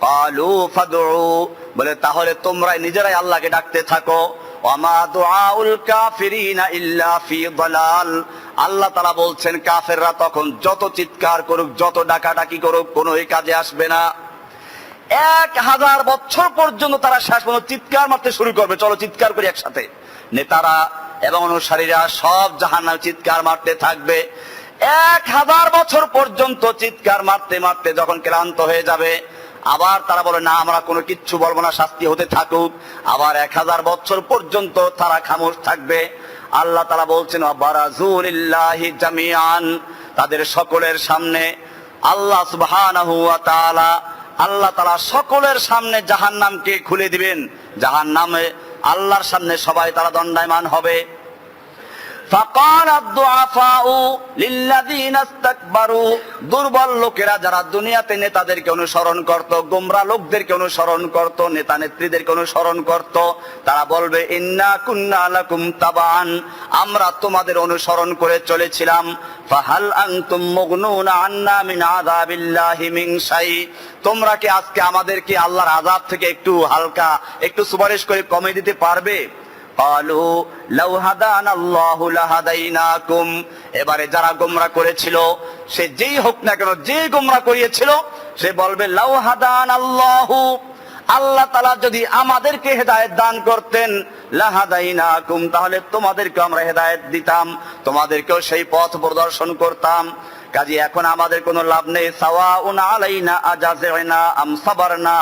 ক্বালু ফাদউ, বলে তাহলে তোমরাই নিজেরাই আল্লাহকে ডাকতে থাকো। ওয়ামা দুআউল কাফিরিনা ইল্লা ফি দালাল, আল্লাহ তাআলা বলছেন কাফেররা তখন যত চিৎকার করুক, যত ডাকাডাকি করুক, কোনো কাজে আসবে না। 1000 বছর পর্যন্ত তারা শেষ পর্যন্ত চিৎকার মারতে শুরু করবে, চলো চিৎকার করি একসাথে। নেতারা এবং অনুসারীরা সব জাহান্নামে চিৎকার মারতে থাকবে। 1000 বছর পর্যন্ত চিৎকার মারতে মারতে যখন ক্লান্ত হয়ে যাবে, আবার তারা বলে না আমরা কোনো কিচ্ছু বলবো না, শাস্তি হতে থাকুক। আবার 1000 বছর পর্যন্ত তারা খামোশ থাকবে। আল্লাহ তাআলা বলছেন বারাজু লিল্লাহি জামিআন, তাদের সকলের সামনে আল্লাহ সুবহানাহু ওয়া তাআলা, আল্লাহ তাআলা সকলের সামনে জাহান্নামকে খুলে দিবেন। জাহান্নামে আল্লাহর সামনে সবাই তারা দণ্ডায়মান হবে। ফাকাল আদ-দুআফাউ লিল্লাযীনা ইসতাকবারু, দুর্বল লোকেরা যারা দুনিয়াতে নেতাদেরকে অনুসরণ করত, গোমরা লোকদেরকে অনুসরণ করত, নেতা নেত্রীদেরকে অনুসরণ করত, তারা বলবে ইন্না কুন্না লাকুম তাবান, আমরা তোমাদের অনুসরণ করে চলেছিলাম। ফাহাল আনতুম মুগনুনা আন্না মিন আযাবিল্লাহি মিন শাই, তোমরা কি আজকে আমাদেরকে আল্লাহর আযাব থেকে একটু হালকা, একটু সুপারিশ করে কমিয়ে দিতে পারবে? ক্বালু লাউ হাদানাল্লাহু লাহাদাইনাকুম, এবারে যারা গোমরা করেছিল সে যেই হোক না কেন, যে গোমরা করিয়েছিল সে বলবে লাউ হাদানাল্লাহু, আল্লাহ তাআলা যদি আমাদেরকে হেদায়েত দান করতেন, লাহাদাইনাকুম, তাহলে তোমাদেরকে আমরা হেদায়েত দিতাম, তোমাদেরকেও সেই পথ প্রদর্শন করতাম। কাজে এখন আমাদের কোনো লাভ নেই। সাওয়াউন আলাইনা আজাযনা আম সাবারনা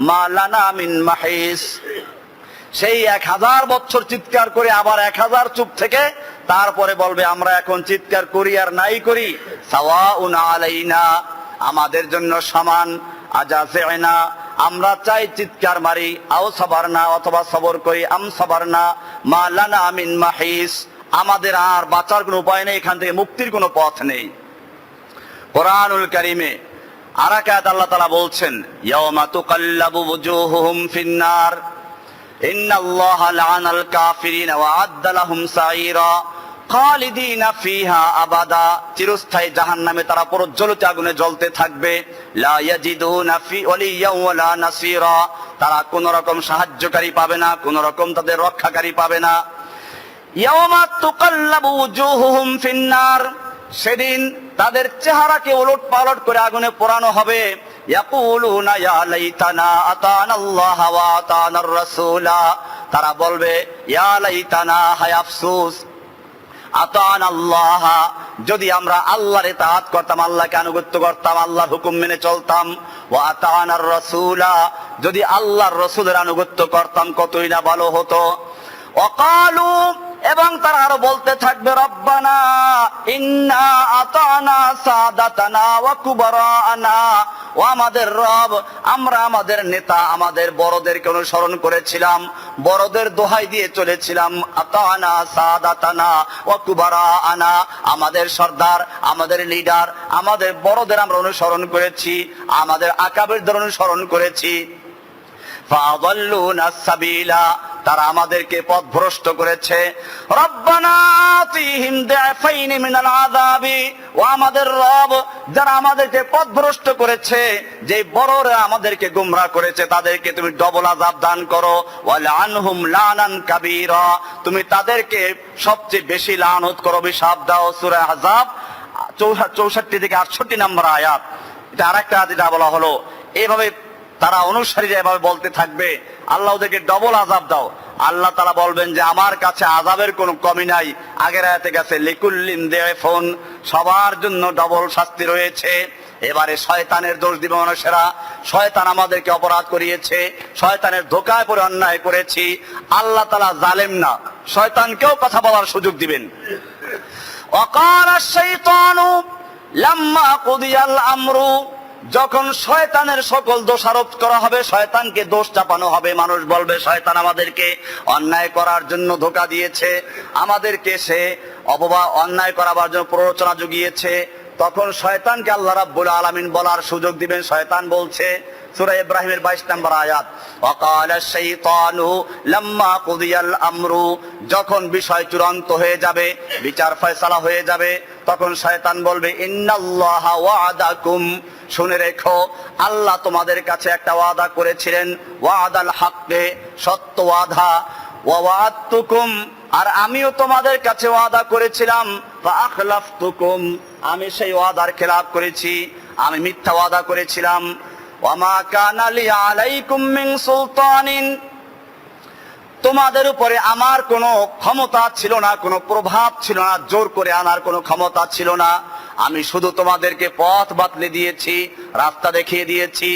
মা লানা মিন মাহিস, সেই 1000 বছর চিৎকার করে আবার 1000 চুপ থেকে তারপরে বলবে আমরা এখন চিৎকার করি আর নাই করি সাওয়াউন আলাইনা, আমাদের জন্য সমান। আজাযিনা, আমরা চাই চিৎকার মারি, আও সাবারনা, অথবা সবর করি, আম সাবারনা মা লানা মিন মাহিস, আমাদের আর বাঁচার কোনো উপায় নেই, এখান থেকে মুক্তির কোনো পথ নেই। কোরআনুল কারীমে আরাকাত আল্লাহ তাআলা বলছেন ইয়াওমা তুকাল্লাবু ওয়ুজুহুহুম ফিন্নার ইন্নাল্লাহা লা'আনাল কাফিরিনা ওয়া আ'আদ্দা লাহুম সাঈরা খালিদিনা ফিহা আবাদা, চিরস্থায়ী জাহান্নামে তারা প্রজ্বলিত আগুনে জ্বলতে থাকবে। লা ইয়াজিদুনা ফি ওয়ালিয়্যান ওয়ালা নাসীরা, তারা কোন রকম সাহায্যকারী পাবে না, কোন রকম তাদের রক্ষাকারী পাবে না। ইয়াওমা তুকাল্লাবু ওয়ুজুহুহুম ফিন্নার, সেদিন তাদের চেহারাকে ওলট পালট করে আগুনে পোড়ানো হবে। ইয়াকুলুনা ইয়া লাইতানা আতানাল্লাহ ওয়া আতানার রাসূলা, তারা বলবে ইয়া লাইতানা, হায় আফসোস, আতানাল্লাহ, যদি আমরা আল্লাহর ইতাআত করতাম, আল্লাহকে আনুগত্য করতাম, আল্লাহর হুকুম মেনে চলতাম, ওয়া আতানার রাসূলা, যদি আল্লাহর রাসূলের আনুগত্য করতাম কতই না ভালো হতো। ওয়াকালু, এবং তারা আরো বলতে থাকবে রব্বানা ইন্না আতানা সাদাতানা ওয়া কুবারানা, ও আমাদের রব, আমরা আমাদের নেতা, আমাদের বড়দেরকে অনুসরণ করেছিলাম, বড়দের দোহাই দিয়ে চলেছিলাম। আতানা সাদাতানা ওয়া কুবারানা, আমাদের সর্দার, আমাদের লিডার, আমাদের বড়দের আমরা অনুসরণ করেছি, আমাদের আকাবিরদের অনুসরণ করেছি। ফাআযাল্লুনা সাবিলা, তারা আমাদেরকে পথভ্রষ্ট করেছে। রব্বানা আতিহিম দিআফাইন মিনাল আযাবি, ও আমাদের রব, যারা আমাদেরকে পথভ্রষ্ট করেছে, যে বড়রা আমাদেরকে গোমরাহ করেছে, তাদেরকে তুমি ডবল আযাব দান করো। ওয়ালআনহুম লানান কাবীরা, তুমি তাদেরকে সবচেয়ে বেশি লানত করো, অভিশাপ দাও। সূরা আহজাব 64 থেকে 68 নম্বর আয়াত। এটা আরেকটা আয়াতে বলা হলো। এইভাবে তারা অনুসারীরা এভাবে বলতে থাকবে, আল্লাহ ওদেরকে ডবল আযাব দাও। আল্লাহ তাআলা বলবেন যে আমার কাছে আযাবের কোনো কমি নাই। আগের আয়াতে গেছে লিকুল্লিন দিআফুন, সবার জন্য ডবল শাস্তি রয়েছে। এবারে শয়তানের দোষ দিবে মানুষেরা, শয়তান আমাদেরকে অপরাধ করিয়েছে, শয়তানের ধোঁকায় পড়ে অন্যায় করেছি। আল্লাহ তাআলা জালেম না, শয়তানকেও কথা বলার সুযোগ দিবেন। ওয়াকালা শাইতানু লাম্মা কুদিয়াল আমরু, যখন শয়তানের সকল দোষারোপ করা হবে, শয়তানকে দোষ চাপানো হবে, মানুষ বলবে শয়তান আমাদেরকে অন্যায় করার জন্য ধোঁকা দিয়েছে, আমাদেরকে সে অন্যায় করাবার জন্য প্ররোচনা জুগিয়েছে, তখন শয়তানকে আল্লাহ রাব্বুল আলামিন বলার সুযোগ দিবেন। শয়তান বলছে সূরা ইব্রাহিমের 22 নম্বর আয়াত, ওয়াকালা শাইতানু লাম্মা কুদিয়াল আমরু, যখন বিষয় চূড়ান্ত হয়ে যাবে, বিচার ফয়সালা হয়ে যাবে, তখন শয়তান বলবে ইন্নাল্লাহা ওয়া'দাকুম, শুনে রেখো আল্লাহ তোমাদের কাছে একটা ওয়াদা করেছিলেন, ওয়াদাল হাক্কে, সত্য ওয়াদা, ওয়া ওয়া'আদতুকুম, আর আমিও তোমাদের কাছে ওয়াদা করেছিলাম, ফাআখলাফতুকুম, আমি সেই ওয়াদার খেলাফ করেছি, আমি মিথ্যা ওয়াদা করেছিলাম। ওয়ামা কানা লি আলাইকুম মিন সুলতানিন, তোমাদের উপরে আমার কোনো ক্ষমতা ছিল না, কোনো প্রভাব ছিল না, জোর করে আনার কোনো ক্ষমতা ছিল না। আমি শুধু তোমাদেরকে পথ বাতলে দিয়েছি, রাস্তা দেখিয়ে দিয়েছি,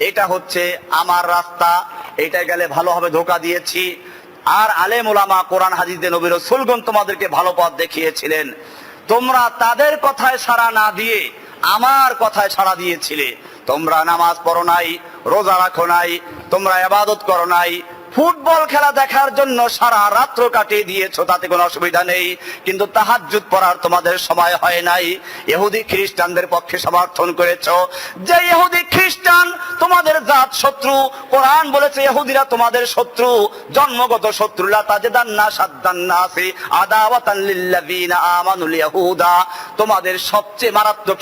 এটা হচ্ছে আমার রাস্তা, এটা গেলে ভালো হবে, ধোঁকা দিয়েছি। আর আলেম ওলামা, কোরআন হাদিসে নবী রাসূলগণ তোমাদেরকে ভালো পথ দেখিয়েছিলেন। তোমরা তাদের কথায় সাড়া না দিয়ে আমার কথায় সাড়া দিয়েছিলে। তোমরা নামাজ পড়ো নাই, রোজা রাখো নাই, তোমরা ইবাদত করো নাই, ফুটবল খেলা দেখার জন্য সারা রাত্র কাটিয়ে দিয়েছো, তাতে কোনো অসুবিধা নেই, কিন্তু তাহাজ্জুদ পড়ার তোমাদের সময় হয় নাই। ইহুদি খ্রিস্টানদের পক্ষে সমর্থন করেছো, যে ইহুদি খ্রিস্টান তোমাদের জাত শত্রু। কোরআন বলেছে ইহুদিরা তোমাদের শত্রু, জন্মগত শত্রু। লা তাজিদান্না শাদ্দান্নাসি আদাওয়াতান লিল্লাযিনা আমানুল ইয়াহুদা, তোমাদের সবচেয়ে মারাত্মক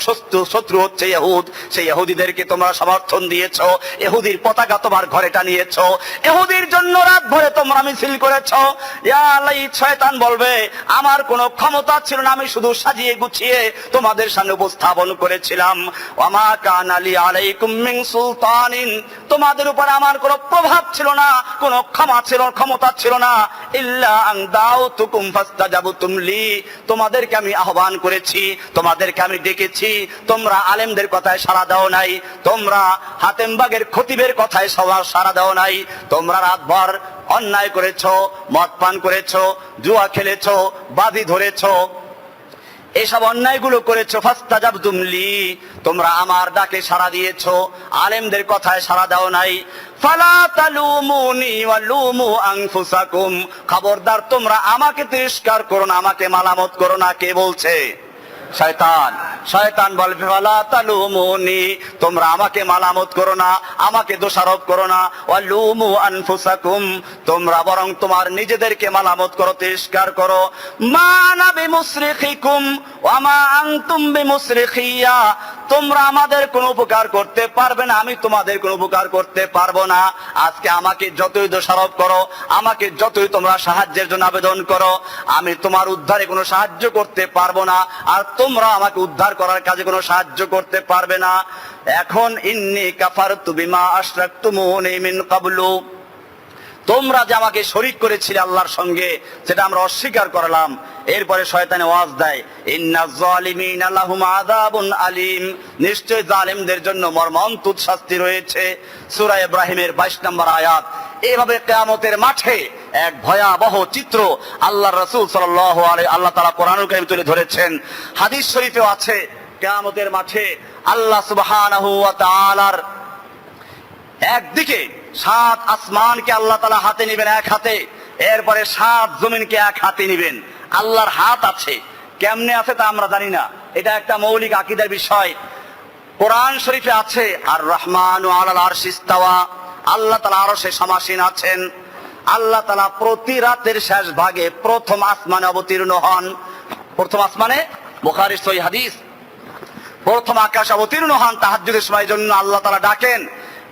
শত্রু হচ্ছে ইহুদ। সেই ইহুদিদেরকে তোমরা সমর্থন দিয়েছো, ইহুদির পতাকা তোমার ঘরে টানিয়েছো, ইহুদির জন্য রাত ভরে তোমরা মিছিল করেছো। ইয়া লাইত, শয়তান বলবে আমার কোনো ক্ষমতা ছিল না, আমি শুধু সাজিয়ে গুছিয়ে তোমাদের সামনে উপস্থাপন করেছিলাম। ওয়ামা কানা লি আলাইকুম মিন সুলতানিন, তোমাদের উপর আমার কোনো প্রভাব ছিল না, কোনো ক্ষমতা ছিল না। ইল্লা আন দাউতুকুম ফাস্তাজাবতুম লি, তোমাদেরকে আমি আহ্বান করেছি, তোমাদেরকে আমি ডেকেছি, তোমরা আলেমদের কথায় সাড়া দাও নাই, তোমরা হাতেমবাগের খতিবের কথায় সাড়া দাও নাই, তোমরা রাত আকবার, অন্যায় করেছো, মদ পান করেছো, জুয়া খেলেছো, বাজি ধরেছো, এসব অন্যায়গুলো করেছো। ফাস্তাজাবতুম লি, তোমরা আমার ডাকে সাড়া দিয়েছো, আলেমদের কথায় সাড়া দাও নাই। ফালা তালুমুনি ওয়া লুমু আনফুসাকুম, খবরদার তোমরা আমাকে তিরস্কার করো না, আমাকে মালামত করো না। কে বলছে? শয়তান। শয়তান বলবে ফালা তালুমুনি, তোমরা আমাকে মালামত করো না, আমাকে দোষারোপ করো না। ওয়া লুমু আনফুসাকুম, তোমরা বরং তোমার নিজেদেরকে মালামত করো, তিরস্কার করো। মা আনা বিমুসরিখিকুম ওয়া মা আনতুম বিমুসরিখিয়া, তোমরা আমাদের কোনো উপকার করতে পারবে না, আমি তোমাদের কোনো উপকার করতে পারবো না। আজকে আমাকে যতই দোষারোপ করো, আমাকে যতই তোমরা সাহায্যের জন্য আবেদন করো, আমি তোমার উদ্ধারে কোনো সাহায্য করতে পারবো না, আর তোমরা আমাকে উদ্ধার করার কাজে কোনো সাহায্য করতে পারবে না। এখন ইন্নী কাফারতু বিমা আশরাকতুমুনি মিন ক্বাবলু, তোমরা যে আমাকে শরীক করেছিলে আল্লাহর সঙ্গে, সেটা আমরা অস্বীকার করলাম। এরপরে শয়তানে ওয়াজ দেয়, ইন্নাজ জালিমিনা লাহুম আযাবুন আলীম, নিশ্চয় জালিমদের জন্য মর্মন্তুদ শাস্তি রয়েছে। সূরা ইব্রাহিমের 22 নম্বর আয়াত। এইভাবে কিয়ামতের মাঠে এক ভয়াবহ চিত্র আল্লাহর রাসূল সাল্লাল্লাহু আলাইহি আল্লাহ তাআলা কোরআনুল কারীমে তুলে ধরেছেন। হাদিস শরীফেও আছে, কিয়ামতের মাঠে আল্লাহ সুবহানাহু ওয়া তাআলার একদিকে 7 আসমানকে আল্লাহ তাআলা হাতে নেবেন, এক হাতে, এরপরে 7 জমিনকে এক হাতে নেবেন। আল্লাহর হাত আছে, কেমনে আছে তা আমরা জানি না, এটা একটা মৌলিক আকীদার বিষয়। কোরআন শরীফে আছে আর রহমানু আলাল আরশি ইস্তাওয়া, আল্লাহ তাআলা আরশে সমাসীন আছেন। আল্লাহ তাআলা প্রতি রাতের শেষ ভাগে প্রথম আসমানে অবতীর্ণ হন। প্রথম আসমানে, বুখারীর সহিহ হাদিস, প্রথম আকাশে অবতীর্ণ হন তাহাজ্জুদের সময়ের জন্য। আল্লাহ তাআলা ডাকেন,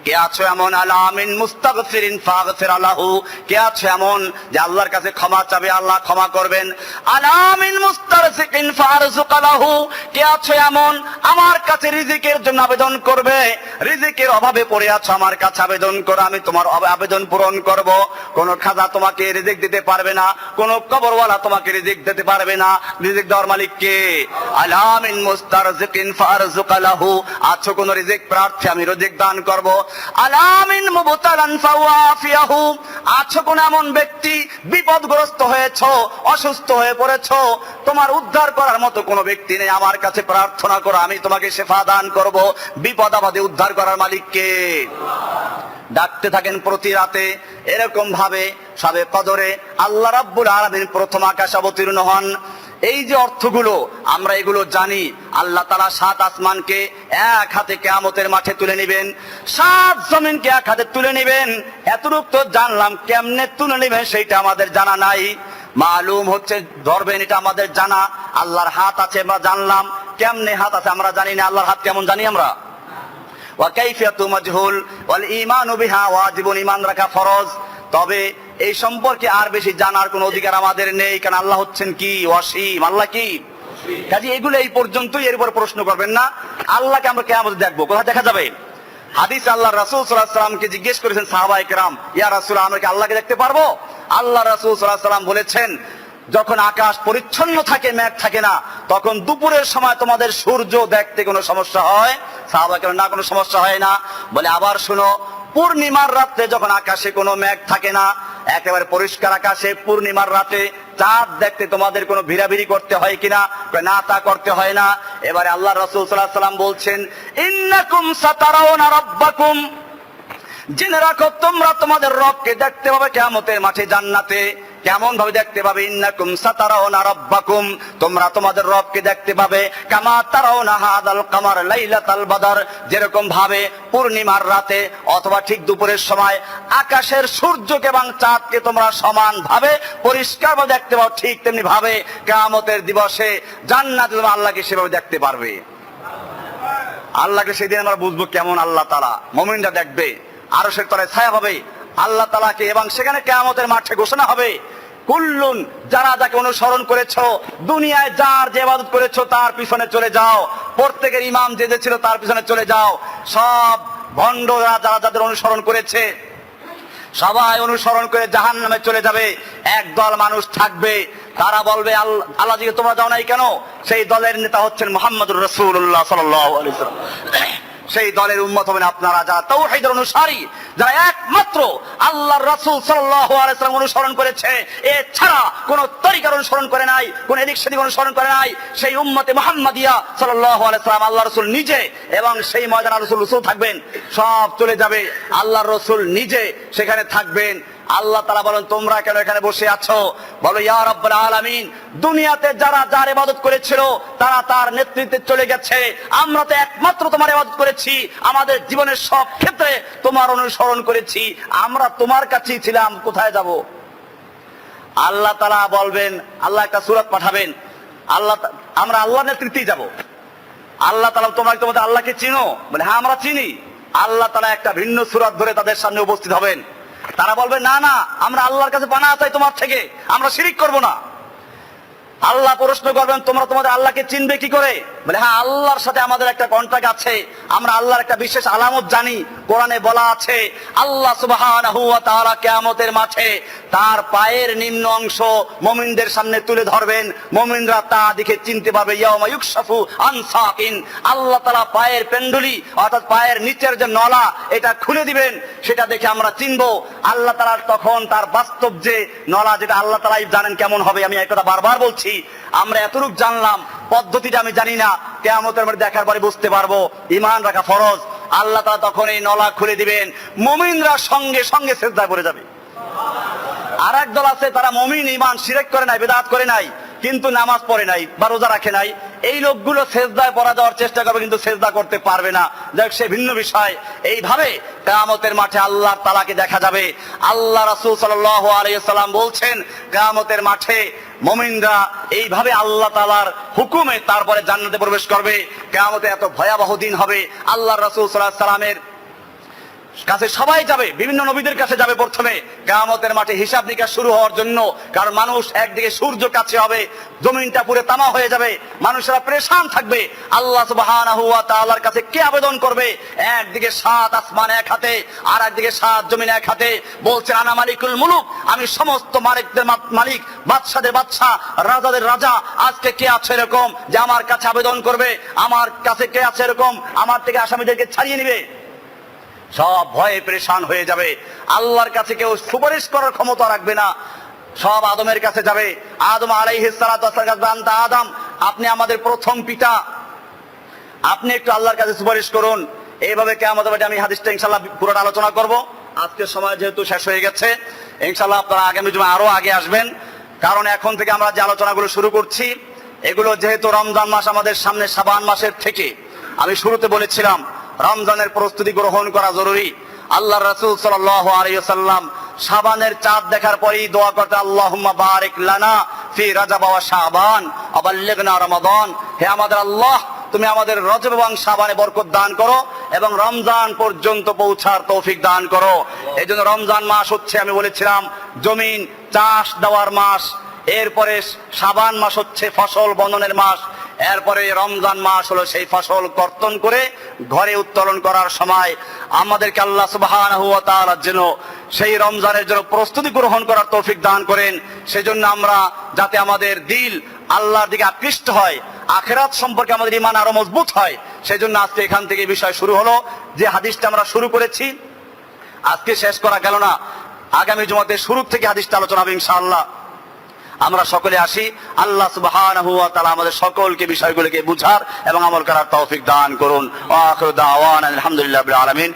কে আছো এমন আলামিন মুস্তাগফিরিন ফাগফির লাহু, কে আছো এমন যে আল্লাহর কাছে ক্ষমা চাবে, আল্লাহ ক্ষমা করবেন। আলামিন মুস্তারজিকিন ফারজুক লাহু, কে আছো এমন আমার কাছে রিজিকের জন্য আবেদন করবে, রিজিকের অভাবে পড়ে আছো, আমার কাছে আবেদন করো, আমি তোমার আবেদন পূরণ করব। কোন খাজা তোমাকে রিজিক দিতে পারবে না, কোন কবরওয়ালা তোমাকে রিজিক দিতে পারবে না, রিজিক দেওয়ার মালিক কে? আলামিন মুস্তারজিকিন ফারজুক লাহু, আছো কোন রিজিক প্রার্থী, আমি রিজিক দান করব। আলামিন মুবতালান ফাওয়াফিয়াহু, আছো কোন এমন ব্যক্তি বিপদগ্রস্ত হয়েছো, অসুস্থ হয়ে পড়েছো, তোমার উদ্ধার করার মতো কোনো ব্যক্তি নেই, আমার কাছে প্রার্থনা করো, আমি তোমাকে শিফা দান করব। বিপদ আপদে উদ্ধার করার মালিক কে? ডাকতে থাকেন প্রতি রাতে। এরকম ভাবে সবে কদরে আল্লাহ রাব্বুল আলামিন প্রথম আকাশে অবতীর্ণ হন। এই যে অর্থগুলো আমরা এগুলো জানি, আল্লাহ তাআলা 7 আসমানকে এক হাতে কিয়ামতের মাঠে তুলে নেবেন, 7 জমিনকে এক হাতে তুলে নেবেন। এতটুকু তো জানলাম, কেমনে তুলে নেবেন সেইটা আমাদের জানা নাই। মালুম হচ্ছে ধরবেন, এটা আমাদের জানা। আল্লাহর হাত আছে আমরা জানলাম, কেমনে হাত আছে আমরা জানি না। আল্লাহর হাত কেমন জানি আমরা। ওয়া কাইফিয়াতু মাজহুল ওয়াল ঈমানু বিহা ওয়াজিবুন, ঈমান রাখা ফরজ। তবে এই সম্পর্কে আর বেশি জানার কোনো অধিকার আমাদের নেই, কারণ আল্লাহ হচ্ছেন কি? অসীম। আল্লাহ কি? কাজে এগুলো এই পর্যন্তই, এরপর প্রশ্ন করবেন না। আল্লাহকে আমরা কিয়ামতে দেখবো, কোথায় দেখা যাবে? হাদিস আল্লাহ রাসূল সাল্লাল্লাহু আলাইহি ওয়াসাল্লামকে জিজ্ঞেস করেছেন সাহাবায়ে কেরাম, ইয়া রাসূলুল্লাহ, আমরা কি আল্লাহকে দেখতে পারবো? আল্লাহ রাসূল সাল্লাল্লাহু আলাইহি ওয়াসাল্লাম বলেছেন, যখন আকাশ পরিচ্ছন্ন থাকে, মেঘ থাকে না, তখন দুপুরের সময় তোমাদের সূর্য দেখতে কোনো সমস্যা হয়? সাহাবায়ে কেরাম, না, কোনো সমস্যা হয় না। বলে আবার শুনো, পূর্ণিমার রাতে যখন আকাশে কোনো মেঘ থাকে না, একেবারে পরিষ্কার আকাশে পূর্ণিমার রাতে চাঁদ দেখতে তোমাদের কোনো ভিড়াভিড়ি করতে হয় কিনা? না, তা করতে হয় না। এবারে আল্লাহ রাসূল সাল্লাল্লাহু আলাইহি ওয়াসাল্লাম বলছেন, ইন্নাকুম সাতারাউনা রাব্বাকুম, জেনে রাখো তোমরা তোমাদের রবকে দেখতে পাবে কিয়ামতের মাঠে জান্নাতে। কেমন ভাবে দেখতে পাবে? ইন্নাকুম সাতারাউনা রাব্বাকুম, তোমরা তোমাদের রবকে দেখতে পাবে কামা তারাউনা হাদাল কামার লাইলাতাল বদর, যেরকম ভাবে পূর্ণিমার রাতে অথবা ঠিক দুপুরের সময় আকাশের সূর্যকে এবং চাঁদকে তোমরা সমান ভাবে পরিষ্কার ভাবে দেখতে পাও, ঠিক তেমনি ভাবে কিয়ামতের দিবসে জান্নাতে তোমরা আল্লাহকে সেভাবে দেখতে পারবে। আল্লাহকে সেদিন আমরা বুঝবো কেমন আল্লাহ তাআলা। মুমিনরা দেখবে, আরশের তলায় ছায়া পাবে আল্লাহ তাআলাকে, এবং সেখানে কিয়ামতের মাঠে ঘোষণা হবে, কুল্লুন, যারা যাকে অনুসরণ করেছো, দুনিয়ায় যার যে ইবাদত করেছো তার পিছনে চলে যাও, প্রত্যেকের ইমাম যে যে ছিল তার পিছনে চলে যাও। সব ভণ্ডরা যারা যাদের অনুসরণ করেছে সবাই অনুসরণ করে জাহান্নামে চলে যাবে। একদল মানুষ থাকবে, তারা বলবে, আল্লাহ দিকে তোমরা যাও নাই কেন? সেই দলের নেতা হচ্ছেন মুহাম্মদুর রাসূলুল্লাহ সাল্লাল্লাহু আলাইহি ওয়াসাল্লাম। সেই দলের উম্মত হবেন আপনারা, যারা তাওহীদের অনুসারী, যারা একমাত্র আল্লাহর রাসূল সাল্লাল্লাহু আলাইহি ওয়াসাল্লাম অনুসরণ করেছে, এছাড়া কোন তরিকার অনুসরণ করে নাই, কোন এদিক সেদিক অনুসরণ করে নাই। সেই উম্মতে মুহাম্মাদিয়া সাল্লাল্লাহু আলাইহি ওয়াসাল্লাম, আল্লাহর রাসূল নিজে, এবং সেই ময়দানে রাসূল থাকবেন, সব চলে যাবে, আল্লাহর রাসূল নিজে সেখানে থাকবেন। আল্লাহ তাআলা বলেন, তোমরা কেন এখানে বসে আছো? বলো, ইয়া রাব্বুল আলামিন, দুনিয়াতে যারা যার ইবাদত করেছিল তারা তার নেতৃত্বে চলে গেছে, আমরা তো একমাত্র তোমার ইবাদত করেছি, আমাদের জীবনের সব ক্ষেত্রে তোমার অনুসরণ করেছি, আমরা তোমার কাছেই ছিলাম, কোথায় যাব? আল্লাহ তাআলা বলবেন, আল্লাহ একটা সূরা পাঠাবেন, আমরা আল্লাহর নেতৃত্বেই যাব। আল্লাহ তাআলা, তোমরা তোমাদের আল্লাহকে চিনো? বলে, হ্যাঁ আমরা চিনি। আল্লাহ তাআলা একটা ভিন্ন সূরা ধরে তাদের সামনে উপস্থিত হবেন। তারা বলবে, না না, আমরা আল্লাহর কাছে পানাহ চাই তোমার থেকে, আমরা শিরিক করব না। আল্লাহ প্রশ্ন করবেন, তোমরা তোমাদের আল্লাহকে চিনবে কি করে? বলে, হ্যাঁ আল্লাহর সাথে আমাদের একটা কন্ট্রাক্ট আছে, আমরা আল্লাহর একটা বিশেষ আলামত জানি। কোরআনে বলা আছে, আল্লাহ সুবহানাহু ওয়া তাআলা কিয়ামতের মাঠে তার পায়ের নিম্ন অংশ মুমিনদের সামনে তুলে ধরবেন, মুমিনরা তা দেখে চিনতে পারবে। ইয়াউমা ইউকশাফু আন সাকিন, আল্লাহ তাআলা পায়ের পেন্ডুলি অর্থাৎ পায়ের নিচের যে নলা এটা খুলে দিবেন, সেটা দেখে আমরা চিনবো। আল্লাহ তাআলা তখন তার বাস্তব যে নলা, যেটা আল্লাহ তাআলাই জানেন কেমন হবে, আমি এই কথা বারবার বলছি, আমরা এতটুকু জানলাম, পদ্ধতিটা আমি জানি না, কিয়ামতের মাঠে দেখার পরে বুঝতে পারবো। ঈমান রাখা ফরজ। আল্লাহ তাআলা তখন এই নলা খুলে দিবেন, মুমিনরা সঙ্গে সঙ্গে সিজদায় পড়ে যাবে। আর এক দল আছে, তারা মুমিন, ঈমান, শিরক করে নাই, বিদআত করে নাই, কিন্তু নামাজ পড়ে নাই বা রোজা রাখে নাই। এই লোকগুলো সিজদায় পড়া যাওয়ার চেষ্টা করবে, কিন্তু সিজদা করতে পারবে না। যাক, সে ভিন্ন বিষয়। এইভাবে কিয়ামতের মাঠে আল্লাহ তাআলাকে দেখা যাবে। আল্লাহ রাসূল সাল্লাল্লাহু আলাইহি ওয়াসাল্লাম বলছেন, কিয়ামতের মাঠে মুমিনরা এইভাবে আল্লাহ তাআলার হুকুমে তারপরে জান্নাতে প্রবেশ করবে। কিয়ামতে এত ভয়াবহ দিন হবে, আল্লাহর রাসূল সাল্লাল্লাহু আলাইহি ওয়াসাল্লামের কাছে সবাই যাবে, বিভিন্ন নবীদের কাছে যাবে প্রথমে, কিয়ামতের মাঠে হিসাব নিকাশ শুরু হওয়ার জন্য। কারণ মানুষ একদিকে সূর্য কাছে হবে, জমিনটা পুরো তামা হয়ে যাবে, মানুষেরা পেরেশান থাকবে। আল্লাহ সুবহানাহু ওয়া তাআলার কাছে কে আবেদন করবে? একদিকে 7 আসমান এক হাতে, আর একদিকে 7 জমিন এক হাতে। বলছেন, আনা মালিকুল মুলুক, আমি সমস্ত মালিকদের মালিক, বাদশাদের বাদশা, রাজাদের রাজা। আজকে কে আছে এরকম যে আমার কাছে আবেদন করবে? আমার কাছে কে আছে এরকম আমার থেকে আসামিদেরকে ছাড়িয়ে নিবে? সব ভয়ে পেরেশান হয়ে যাবে। আল্লাহর কাছে কেউ সুপারিশ করার ক্ষমতা রাখবে না, সব আদমের কাছে যাবে। আদম আলাইহিস সালাতু ওয়াস সালাম, আদম, আপনি আমাদের প্রথম পিতা, আপনি একটু আল্লাহর কাছে সুপারিশ করুন। এইভাবে কিয়ামতের মাঠে আমি হাদিসটা ইনশাআল্লাহ পুরোটা আলোচনা করব। আজকের সময় যেহেতু শেষ হয়ে গেছে, ইনশাআল্লাহ আপনারা আগামী জুমা আরো আগে আসবেন, কারণ এখন থেকে আমরা যে আলোচনাগুলো শুরু করছি, এগুলো যেহেতু রমজান মাস আমাদের সামনে, শাবান মাসের থেকে আমি শুরুতে বলেছিলাম রমজানের প্রস্তুতি গ্রহণ করা জরুরি। আল্লাহর রাসূল সাল্লাল্লাহু আলাইহি ওয়াসাল্লাম শাবানের চাঁদ দেখার পরেই দোয়া করতে, আল্লাহুম্মা বারিক লানা ফি রাজাব ওয়া শাবান ওয়া বাল্লিগনা রমাদান, হে আমাদের আল্লাহ, তুমি আমাদের রজব এবং শাবানে বরকত দান করো এবং রমজান পর্যন্ত পৌঁছার তৌফিক দান করো। এইজন্য রমজান মাস হচ্ছে, আমি বলেছিলাম, জমিন চাষ দেওয়ার মাস, এরপরে শাবান মাস হচ্ছে ফসল বন্ধনের মাস, এরপরে রমজান মাস হলো সেই ফসল কর্তন করে ঘরে উত্তোলন করার সময়। আমাদেরকে আল্লাহ সুবহানাহু ওয়া তাআলা যেন সেই রমজানের জন্য প্রস্তুতি গ্রহণ করার তৌফিক দান করেন। সেজন্য আমরা যাতে আমাদের দিল আল্লাহর দিকে আকৃষ্ট হয়, আখিরাত সম্পর্কে আমাদের ঈমান আরো মজবুত হয়, সেজন্য আজকে এখান থেকে বিষয় শুরু হলো। যে হাদিসটা আমরা শুরু করেছি আজকে শেষ করা গেল না, আগামী জুমাতে শুরু থেকে হাদিসটা আলোচনা হবে ইনশাআল্লাহ। আমরা সকলে আসি, আল্লাহ সুবহানাহু ওয়া তাআলা আমাদের সকলকে বিষয়গুলোকে বুঝার এবং আমল করার তৌফিক দান করুন। ওয়া আখিরু দাওয়ানা আলহামদুলিল্লাহি রাব্বিল আলামিন।